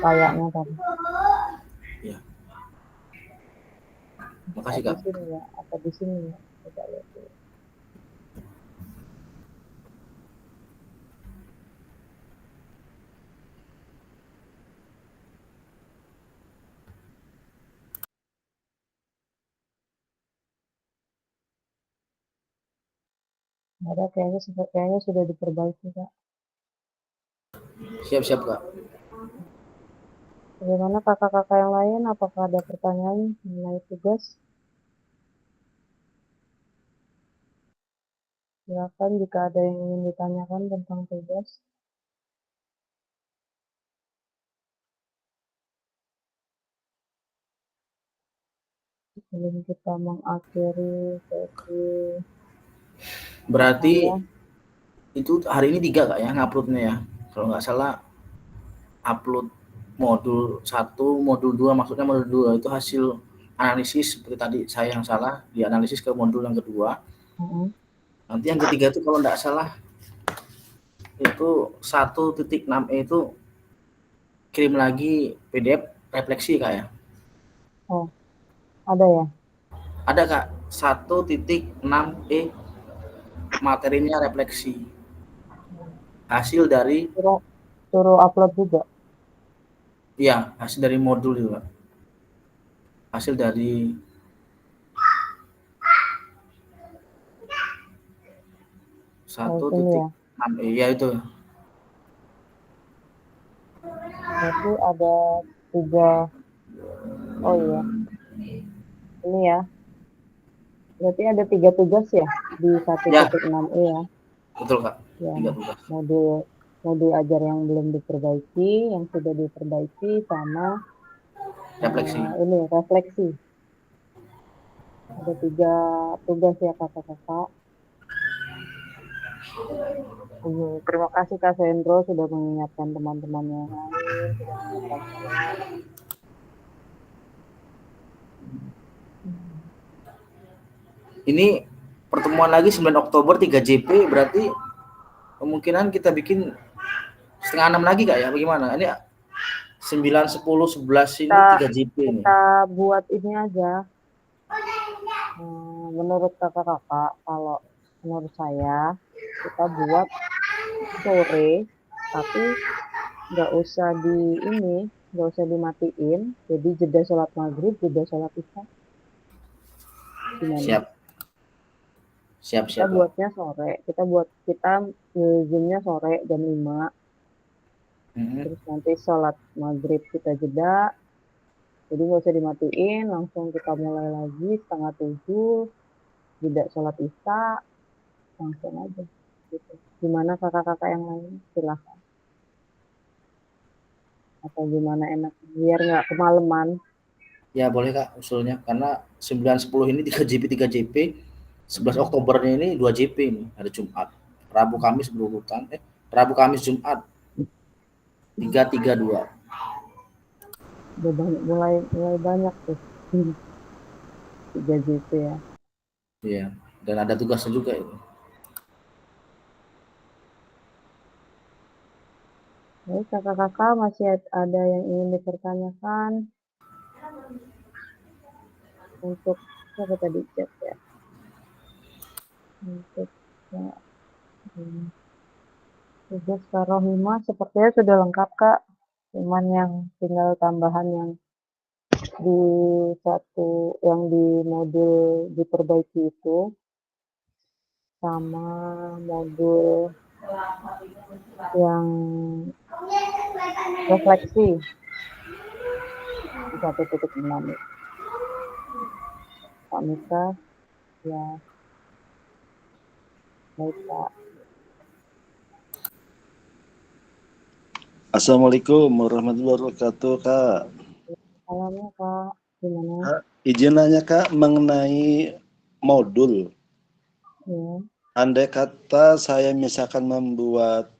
Kayaknya tadi. Ya. Makasih Di Kak. sini ya, atau di sini ya. Coba lihat dulu. Ada kayaknya sudah diperbaiki Kak. Siap-siap Kak. Bagaimana kakak-kakak yang lain? Apakah ada pertanyaan mengenai tugas? Silakan jika ada yang ingin ditanyakan tentang tugas. Sebelum kita mengakhiri sesi. Berarti itu hari ini 3 Kak ya nguploadnya ya. Kalau nggak salah upload modul 1, modul 2, maksudnya modul 2 itu hasil analisis seperti tadi saya yang salah dianalisis ke modul yang kedua. Nanti yang ketiga itu kalau nggak salah itu 1.6E itu kirim lagi PDF refleksi Kak ya. Oh, ada ya? Ada Kak, 1.6E materinya refleksi. Hasil dari Suruh upload juga. Iya, hasil dari modul juga. Hasil dari ini ya. 1.6 iya itu. Berarti ada 3. Oh iya. Ini ya. Berarti ada 3 tugas ya di 1.6E ya. Betul Kak. Ya, 3 tugas. modul ajar yang belum diperbaiki, yang sudah diperbaiki, sama Refleksi. ini refleksi. Ada 3 tugas ya kakak-kakak. Terima kasih Kak Sendro sudah mengingatkan teman-teman yang lain, sudah mengingatkan saya. Ini pertemuan lagi 9 Oktober 3 JP, berarti kemungkinan kita bikin setengah 6 lagi Kak ya, bagaimana? Ini 9, 10, 11 ini 3 JP ini. Kita buat ini aja. Menurut kakak-kakak, kalau menurut saya kita buat sore, tapi nggak usah dimatiin. Jadi jeda sholat maghrib, jeda sholat isya. Gimana? Siap. Kita buatnya sore. Kita zoomnya sore jam 5. Terus nanti sholat maghrib kita jeda. Jadi nggak usah dimatiin, langsung kita mulai lagi 6:30, jeda sholat isya, langsung aja. Gitu. Gimana kakak-kakak yang lain? Silahkan. Atau gimana enak? Biar nggak kemalaman. Ya boleh Kak usulnya, karena 9, 10 ini 3 JP, 11 Oktobernya ini 2 JP ini, hari Jumat. Rabu Kamis berurutan, Rabu Kamis Jumat 3-3-2. Mulai banyak tuh. 3 JP ya. Iya, dan ada tugasnya juga itu. Baik, kakak-kakak masih ada yang ingin dipertanyakan untuk apa tadi chat ya? Untuk tugas Karohima sepertinya sudah lengkap Kak. Cuman yang tinggal tambahan yang di modul diperbaiki itu, sama modul yang refleksi di 1.6 itu. Pak Mika, ya. Baik Kak. Assalamualaikum warahmatullahi wabarakatuh, Kak. Salamnya Kak, gimana? Kak, izin nanya Kak mengenai modul. Ya. Andai kata saya misalkan membuat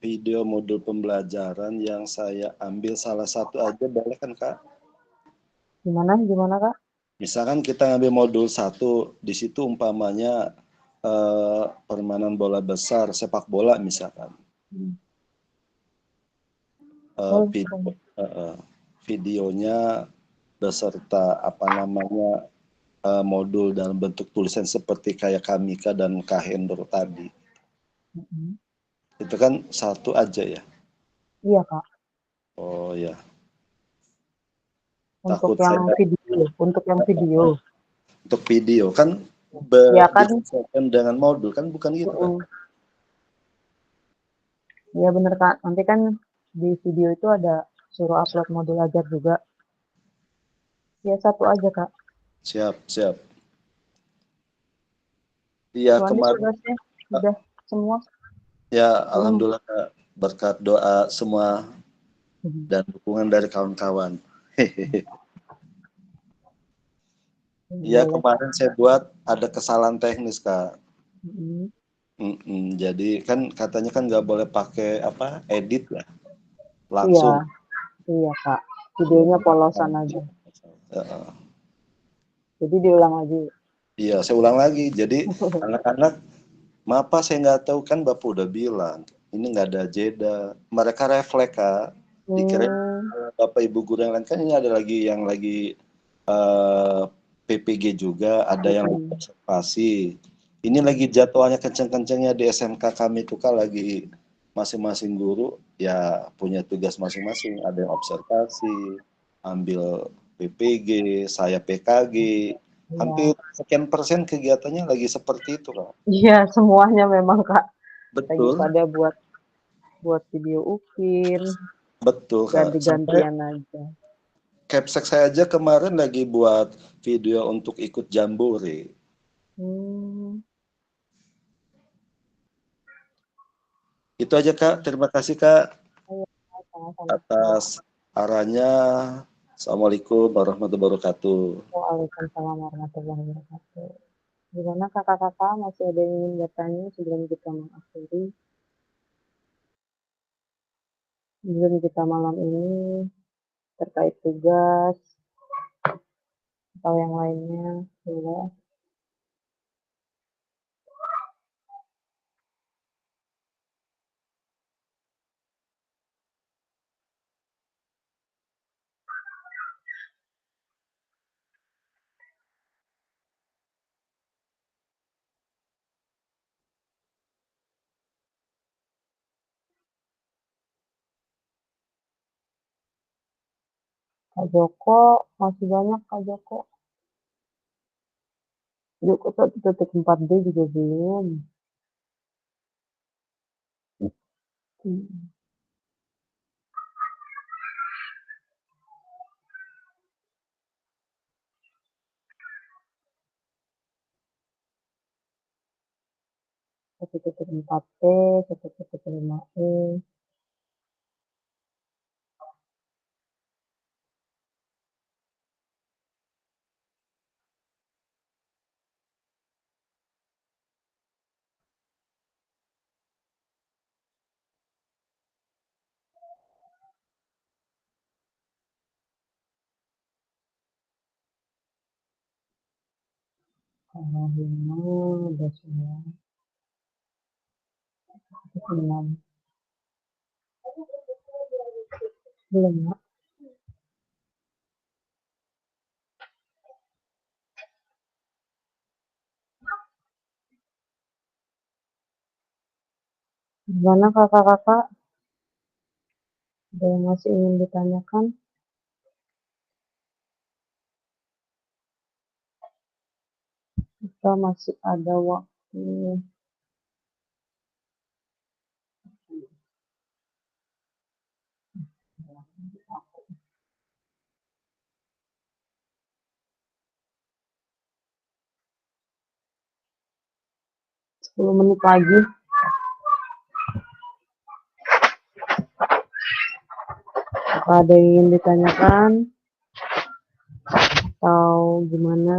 video modul pembelajaran yang saya ambil salah satu aja, boleh kan Kak? Gimana Kak? Misalkan kita ngambil modul 1, di situ umpamanya permainan bola besar, sepak bola misalkan. Videonya beserta modul dalam bentuk tulisan seperti kayak Kamika dan Kak Hendro tadi. Itu kan 1 aja ya? Iya Kak. Oh ya. Untuk yang video. Untuk video kan disesuaikan dengan modul kan, bukan gitu kan? Iya bener Kak. Nanti kan di video itu ada suruh upload modul ajar juga. Ya 1 aja Kak. Siap. Iya kemarin sudah semua. Ya alhamdulillah Kak, berkat doa semua dan dukungan dari kawan-kawan. Iya kemarin saya buat ada kesalahan teknis Kak. Jadi kan katanya kan nggak boleh pakai edit ya, langsung. Iya Kak, videonya polosan aja. Jadi diulang lagi. Iya, saya ulang lagi. Jadi anak-anak, maaf Pak, saya nggak tahu kan Bapak udah bilang ini nggak ada jeda. Mereka refleks Kak. Dikira Bapak Ibu guru yang lain kan ini ada lagi yang lagi PPG juga, ada yang observasi. Ini lagi jadwalnya kenceng-kencengnya di SMK kami itu Kak, lagi masing-masing guru ya punya tugas masing-masing. Ada yang observasi, ambil PPG, saya PKG. Hampir sekian persen kegiatannya lagi seperti itu, Kak. Iya, semuanya memang, Kak. Lagi Betul, pada buat video ukir, betul, Kak. Sampai ganti-gantian aja. Capsek saya aja kemarin lagi buat video untuk ikut jambore. Itu aja, Kak. Terima kasih, Kak, Ayo, sama-sama, Kak. atas arahnya. Assalamualaikum warahmatullahi wabarakatuh. Waalaikumsalam warahmatullahi wabarakatuh. Gimana kakak-kakak, masih ada yang ingin bertanya sebelum kita mengakhiri? Sebelum kita malam ini terkait tugas atau yang lainnya, boleh. Kak Joko, masih banyak Kak Joko. Joko 1.4D juga belum. Hmm. Satu titik 4T, 1.5E. Kalau 5 udah semua. 6. Belum, Mak. Gimana kakak-kakak? Ada yang masih ingin ditanyakan? Kita masih ada waktu 10 menit lagi. Apa ada yang ingin ditanyakan? Atau gimana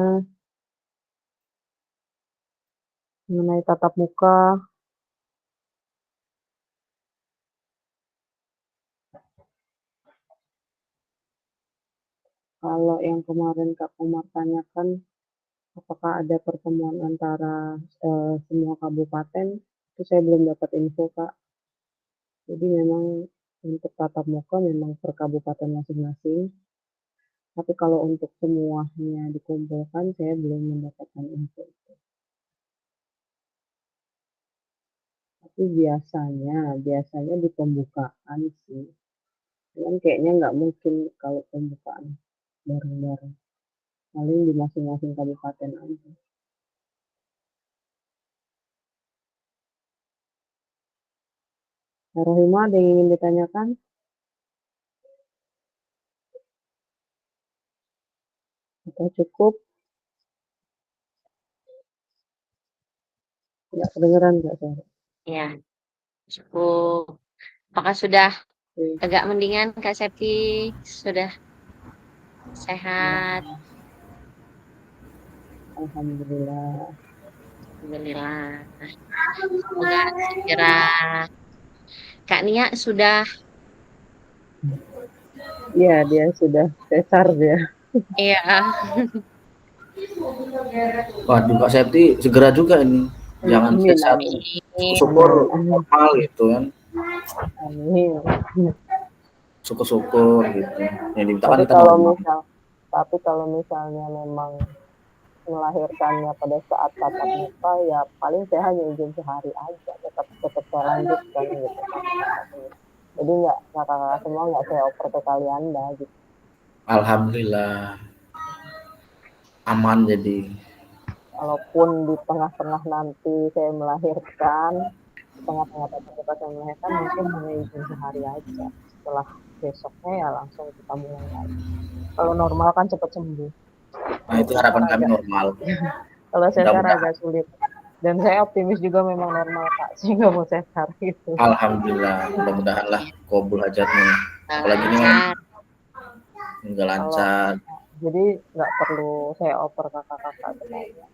mengenai tatap muka? Kalau yang kemarin Kak Umar tanyakan, apakah ada pertemuan antara semua kabupaten? Itu saya belum dapat info, Kak. Jadi memang untuk tatap muka memang per kabupaten masing-masing. Tapi kalau untuk semuanya dikumpulkan, saya belum mendapatkan info itu. Tapi biasanya di pembukaan sih. Cuman kayaknya nggak mungkin kalau pembukaan bareng-bareng. Paling di masing-masing kabupaten aja. Rohima, ada yang ingin ditanyakan? Atau cukup? Nggak kedengeran nggak suara? Ya, cukup. Apakah sudah Oke. agak mendingan Kak Septi? Sudah sehat? Alhamdulillah. Alhamdulillah. Semoga segera. Kak Nia sudah, Iya, dia sudah sesar dia. iya, Waduh, Kak Septi segera juga ini. Jangan Amin, sesat. amin. Syukur Amin. normal gitu kan. Amin. Syukur-syukur gitu. Yang dimintakan Tapi kita kalau misalnya memang melahirkannya pada saat tatap muka, ya paling saya hanya izin sehari aja, tetap saya lanjutkan gitu kan. Jadi nggak kakak-kakak semua nggak saya oper ke kali Anda gitu. Alhamdulillah. aman jadi. Kalaupun di tengah-tengah nanti saya melahirkan, di tengah-tengah tempat saya melahirkan mungkin hanya izin sehari aja. Setelah besoknya ya langsung kita mulai lagi. Kalau normal kan cepat sembuh. Nah, itu harapan kami normal. Kalau sesar Mudah-mudahan. agak sulit. Dan saya optimis juga memang normal Kak, saya nggak mau sesar gitu. Alhamdulillah, mudah-mudahan lah kabul hajatnya. Apalagi ini lancar. nggak lancar. Jadi nggak perlu saya oper kakak-kakak semuanya.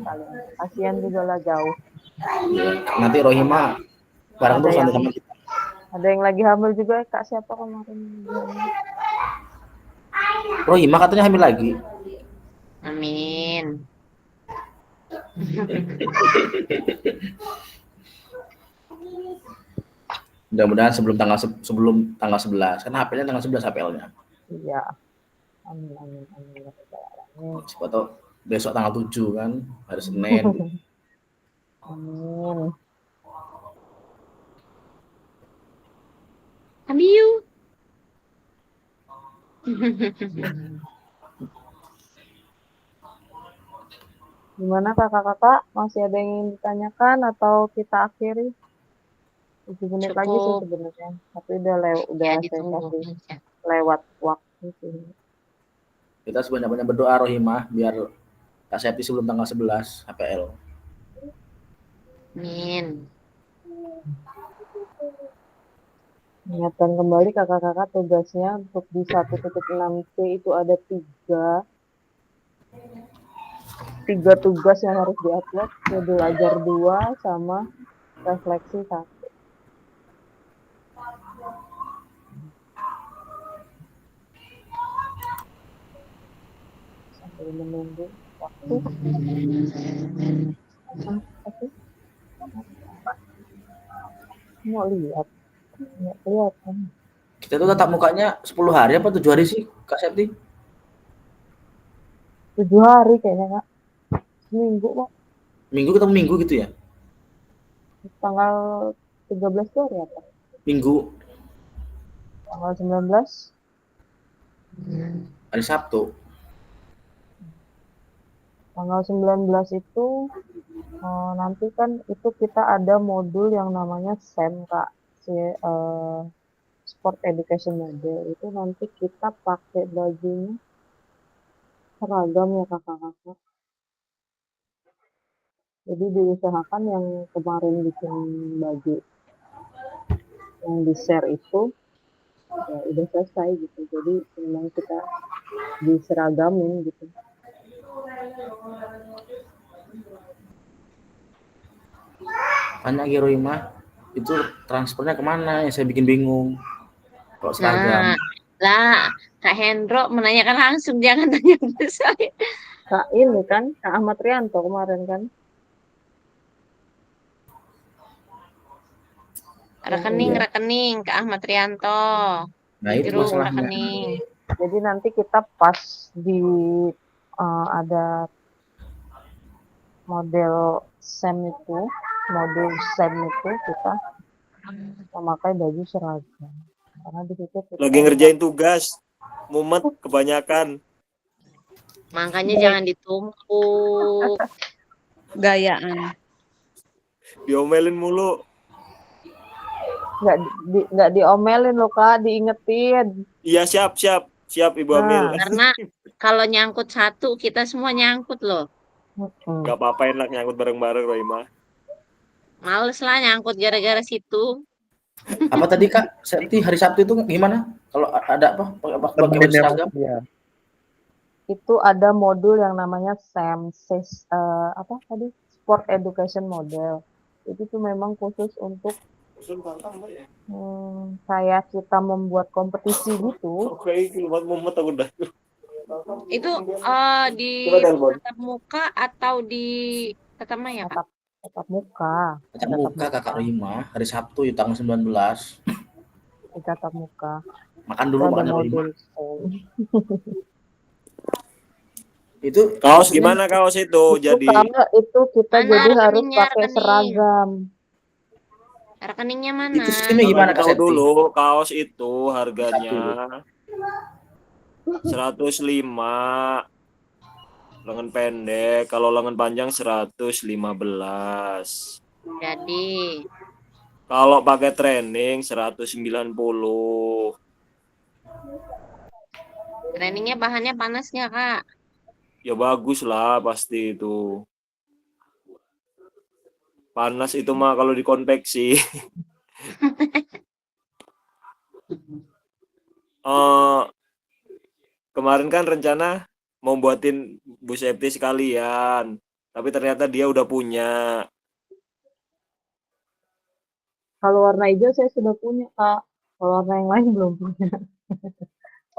Kalian kasihan juga lah jauh. Nanti Rohima bareng Ada terus nanti yang- sama kita. Ada yang lagi hamil juga Kak, siapa kemarin? Rohima katanya hamil lagi. Amin. Mudah-mudahan sebelum tanggal 11. Kan HP-nya tanggal 11 HPL-nya. Iya. Amin amin amin. Ya Rabbal Alamin. Siapa tahu besok tanggal 7 kan, hari Senin. Amin. Abiu. Gimana kakak-kakak? Masih ada yang ingin ditanyakan atau kita akhiri? 7 menit lagi sih Cukup. sebenarnya. Tapi udah Ya, saya ditunggu kasih aja. lewat waktu sih. Kita sebanyak-banyak berdoa Rohima biar Kak Septi sebelum tanggal 11 HPL. Amin. Ingatkan kembali kakak-kakak tugasnya untuk di 1.6C itu ada tiga tugas yang harus diupload, modul ajar 2 sama refleksi 1. Sambil menunggu waktu. Mau lihat? Nggak kelihatan. Kita tuh tatap mukanya 10 hari apa 7 hari sih Kak Septi? 7 hari kayaknya Kak. Minggu kok. Minggu ketemu minggu gitu ya? Tanggal 13 itu hari apa? Minggu, Tanggal 19. hari Sabtu. Tanggal 19 itu nanti kan itu kita ada modul yang namanya SEM Kak. Sport Education Model. Itu nanti kita pakai bajunya seragam ya kakak-kakak. Jadi diusahakan yang kemarin bikin baju yang di share itu ya udah selesai gitu. Jadi memang kita diseragamin gitu. Tanya lagi Rohima, itu transfernya kemana? Yang saya bikin bingung. Kalau seragam. Nah, lah, Kak Hendro menanyakan langsung, jangan tanya ke saya. Kak ini kan, Kak Ahmad Rianto kemarin kan. Rekening Kak Ahmad Rianto. Nah itu Grup masalahnya. rekening. Jadi nanti kita pas di ada model SEM itu, kita memakai baju seragam. Karena di situ kita Lagi ngerjain tugas. Mumet kebanyakan. Makanya jangan ditumpuk. Gayaan. Diomelin mulu. nggak diomelin loh Kak, diingetin. Iya siap Ibu Amil. Karena kalau nyangkut satu, kita semua nyangkut loh. Gak apa-apa, enak nyangkut bareng-bareng Rohima. Males lah nyangkut gara-gara situ. Apa tadi Kak Septi hari Sabtu itu gimana? Kalau ada apa? Pakai baju seragam? Ya. Itu ada modul yang namanya SEM, Sport Education Model. Itu tuh memang khusus untuk kayak kita membuat kompetisi gitu. Oke, kilomat mumet aku udah. Itu di tatap muka atau di tatap maya, Kak? Tatap muka. Tatap muka Kakak Rohima hari Sabtu ya tanggal 19. Di tatap muka. Makan dulu Ada makannya Rohima. modul SEM. Itu Kaos gimana kaos itu? Jadi Karena itu kita Mana jadi harus rekeningnya, pakai rekening? seragam. Rekeningnya mana? itu sistemnya gimana Kak tahu Septi? dulu kaos itu harganya 105. Lengan pendek, kalau lengan panjang 115. Jadi, Kalau pakai training 190. trainingnya bahannya panas nggak, Kak? Ya bagus lah pasti itu. Panas itu mah kalau dikonveksi. Eh, kemarin kan rencana mau buatin bu safety sekalian, tapi ternyata dia udah punya. Kalau warna hijau saya sudah punya, Kak. Kalau warna yang lain belum punya.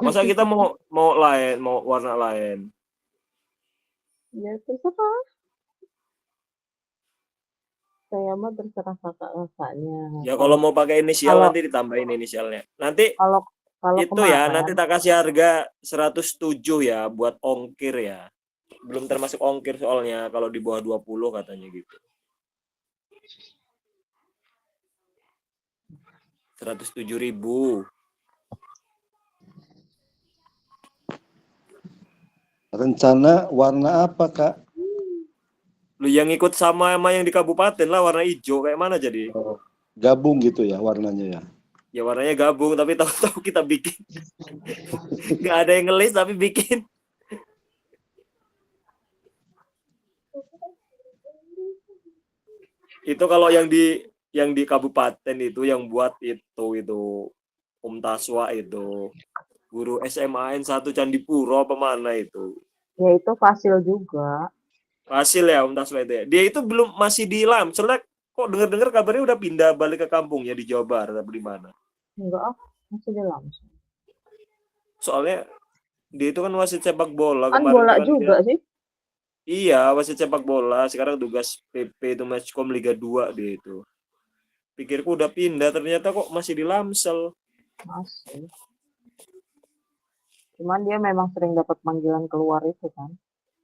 Masa kita mau warna lain? Ya terserah. Saya mah terserah kakaknya. Ya kalau mau pakai inisial kalau- nanti ditambahin inisialnya. Nanti Kalau itu ya, kemarin, nanti tak kasih harga 107 ya buat ongkir ya. Belum termasuk ongkir soalnya kalau di bawah 20 katanya gitu. 107.000. Rencana warna apa, Kak? Lu yang ikut sama yang di kabupaten lah warna hijau kayak mana jadi? Gabung gitu ya warnanya ya. Ya warnanya gabung tapi tahu-tahu kita bikin. Nggak ada yang ngelis tapi bikin. Itu kalau yang di kabupaten itu yang buat itu Om Taswa itu guru SMAN 1 Candipuro apa mana itu. ya itu Fasil juga. Hasil ya Om Taswa itu ya. Dia itu belum masih di Lamsel kok dengar-dengar kabarnya udah pindah balik ke kampungnya di Jawa Barat atau di mana. Enggak, masih di langsung. Soalnya dia itu kan wasit sepak bola Kan kemarin bola kan juga dia, sih. iya wasit sepak bola sekarang tugas PP itu Matchcom Liga 2 dia itu. Pikirku udah pindah ternyata kok masih di Lamsel. Masih. Cuman dia memang sering dapat panggilan keluar itu kan.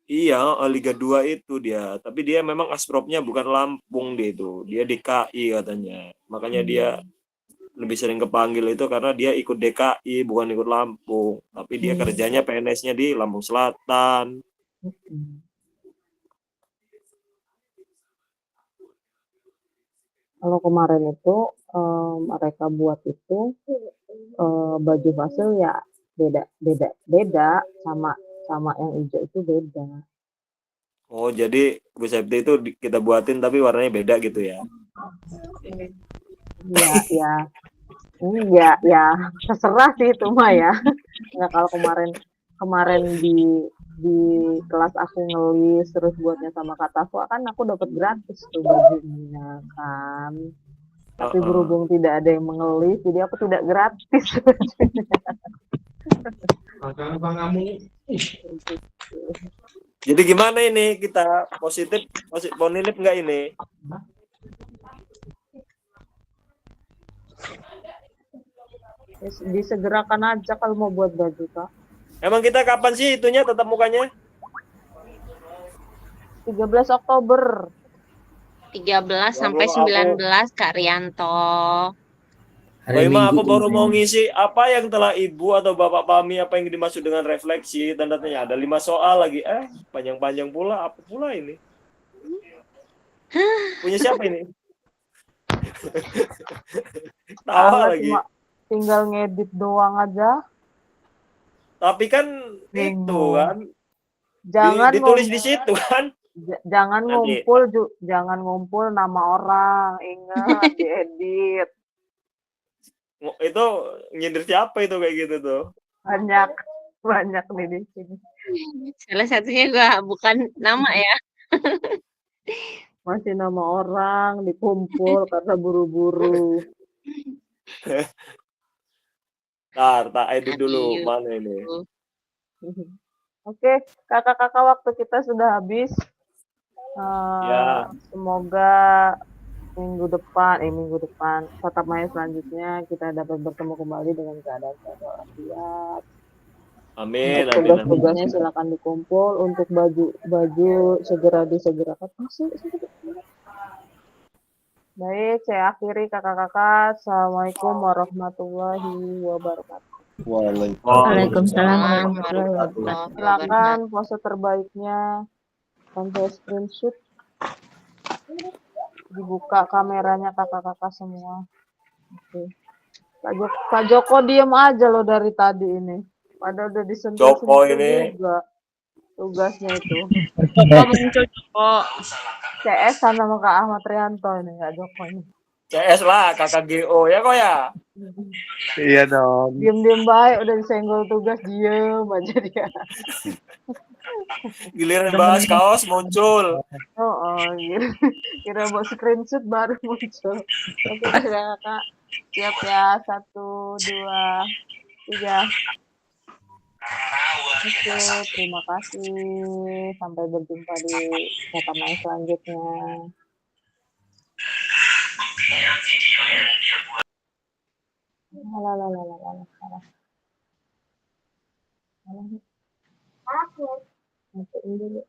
Iya, Liga 2 itu dia. Tapi dia memang aspropnya bukan Lampung dia itu. Dia DKI katanya. Makanya dia lebih sering kepanggil itu karena dia ikut DKI bukan ikut Lampung. Tapi dia kerjanya PNS-nya di Lampung Selatan. Kalau kemarin itu mereka buat itu baju Fasil ya beda sama yang hijau itu beda. Oh, jadi Bu Septi itu kita buatin tapi warnanya beda gitu ya. Ya terserah sih itu mah ya. Nggak, kalau kemarin di kelas aku ngelis terus buatnya sama Kak Tafwa kan aku dapat gratis tuh bajunya kan. Tapi berhubung tidak ada yang mengelis jadi aku tidak gratis. Jadi gimana ini kita positif nggak ini? Disegerakan aja kalau mau buat baju, Kak. Emang kita kapan sih itunya tetap mukanya? 13 Oktober. 13 sampai 19 Kak Rianto. Aku baru mau ngisi apa yang telah ibu atau bapak pahami apa yang dimaksud dengan refleksi tanda tanya ada 5 soal lagi panjang-panjang pula apa pula ini punya siapa ini tawa lagi Tinggal ngedit doang aja tapi kan itu kan jangan ditulis di situ kan jangan ngumpul nama orang ingat diedit itu nyindir siapa itu kayak gitu tuh banyak nih di sini salah satunya gua bukan nama ya masih nama orang dikumpul karena buru-buru tak edit dulu mana ini Oke, kakak-kakak waktu kita sudah habis ya semoga minggu depan tatap maya selanjutnya kita dapat bertemu kembali dengan keadaan sehat walafiat. Amin. Tugas-tugasnya silakan dikumpul untuk baju segera disegerakan. Baik, saya akhiri kakak-kakak. Assalamualaikum warahmatullahi wabarakatuh. Waalaikumsalam warahmatullahi warahmatullahi wabarakatuh. Silakan pose terbaiknya. Sampai screenshot. Dibuka kameranya kakak-kakak semua. Oke. Kak Joko diem aja loh dari tadi ini. Padahal udah Joko disentuh-sentuh ini juga tugasnya itu. Joko muncul Joko. CS sama Kak Ahmad Rianto ini Kak Joko ini. CS lah kakak GO ya kok ya. Iya dong. Diem-diem baik udah disenggol tugas diem aja dia. Giliran bahas kaos muncul. Gitu. Kira mau screenshot baru muncul. Oke ya Kak. Siap ya. 1, 2, 3. Oke, terima kasih. Sampai berjumpa di rekaman selanjutnya. Matiin dulu.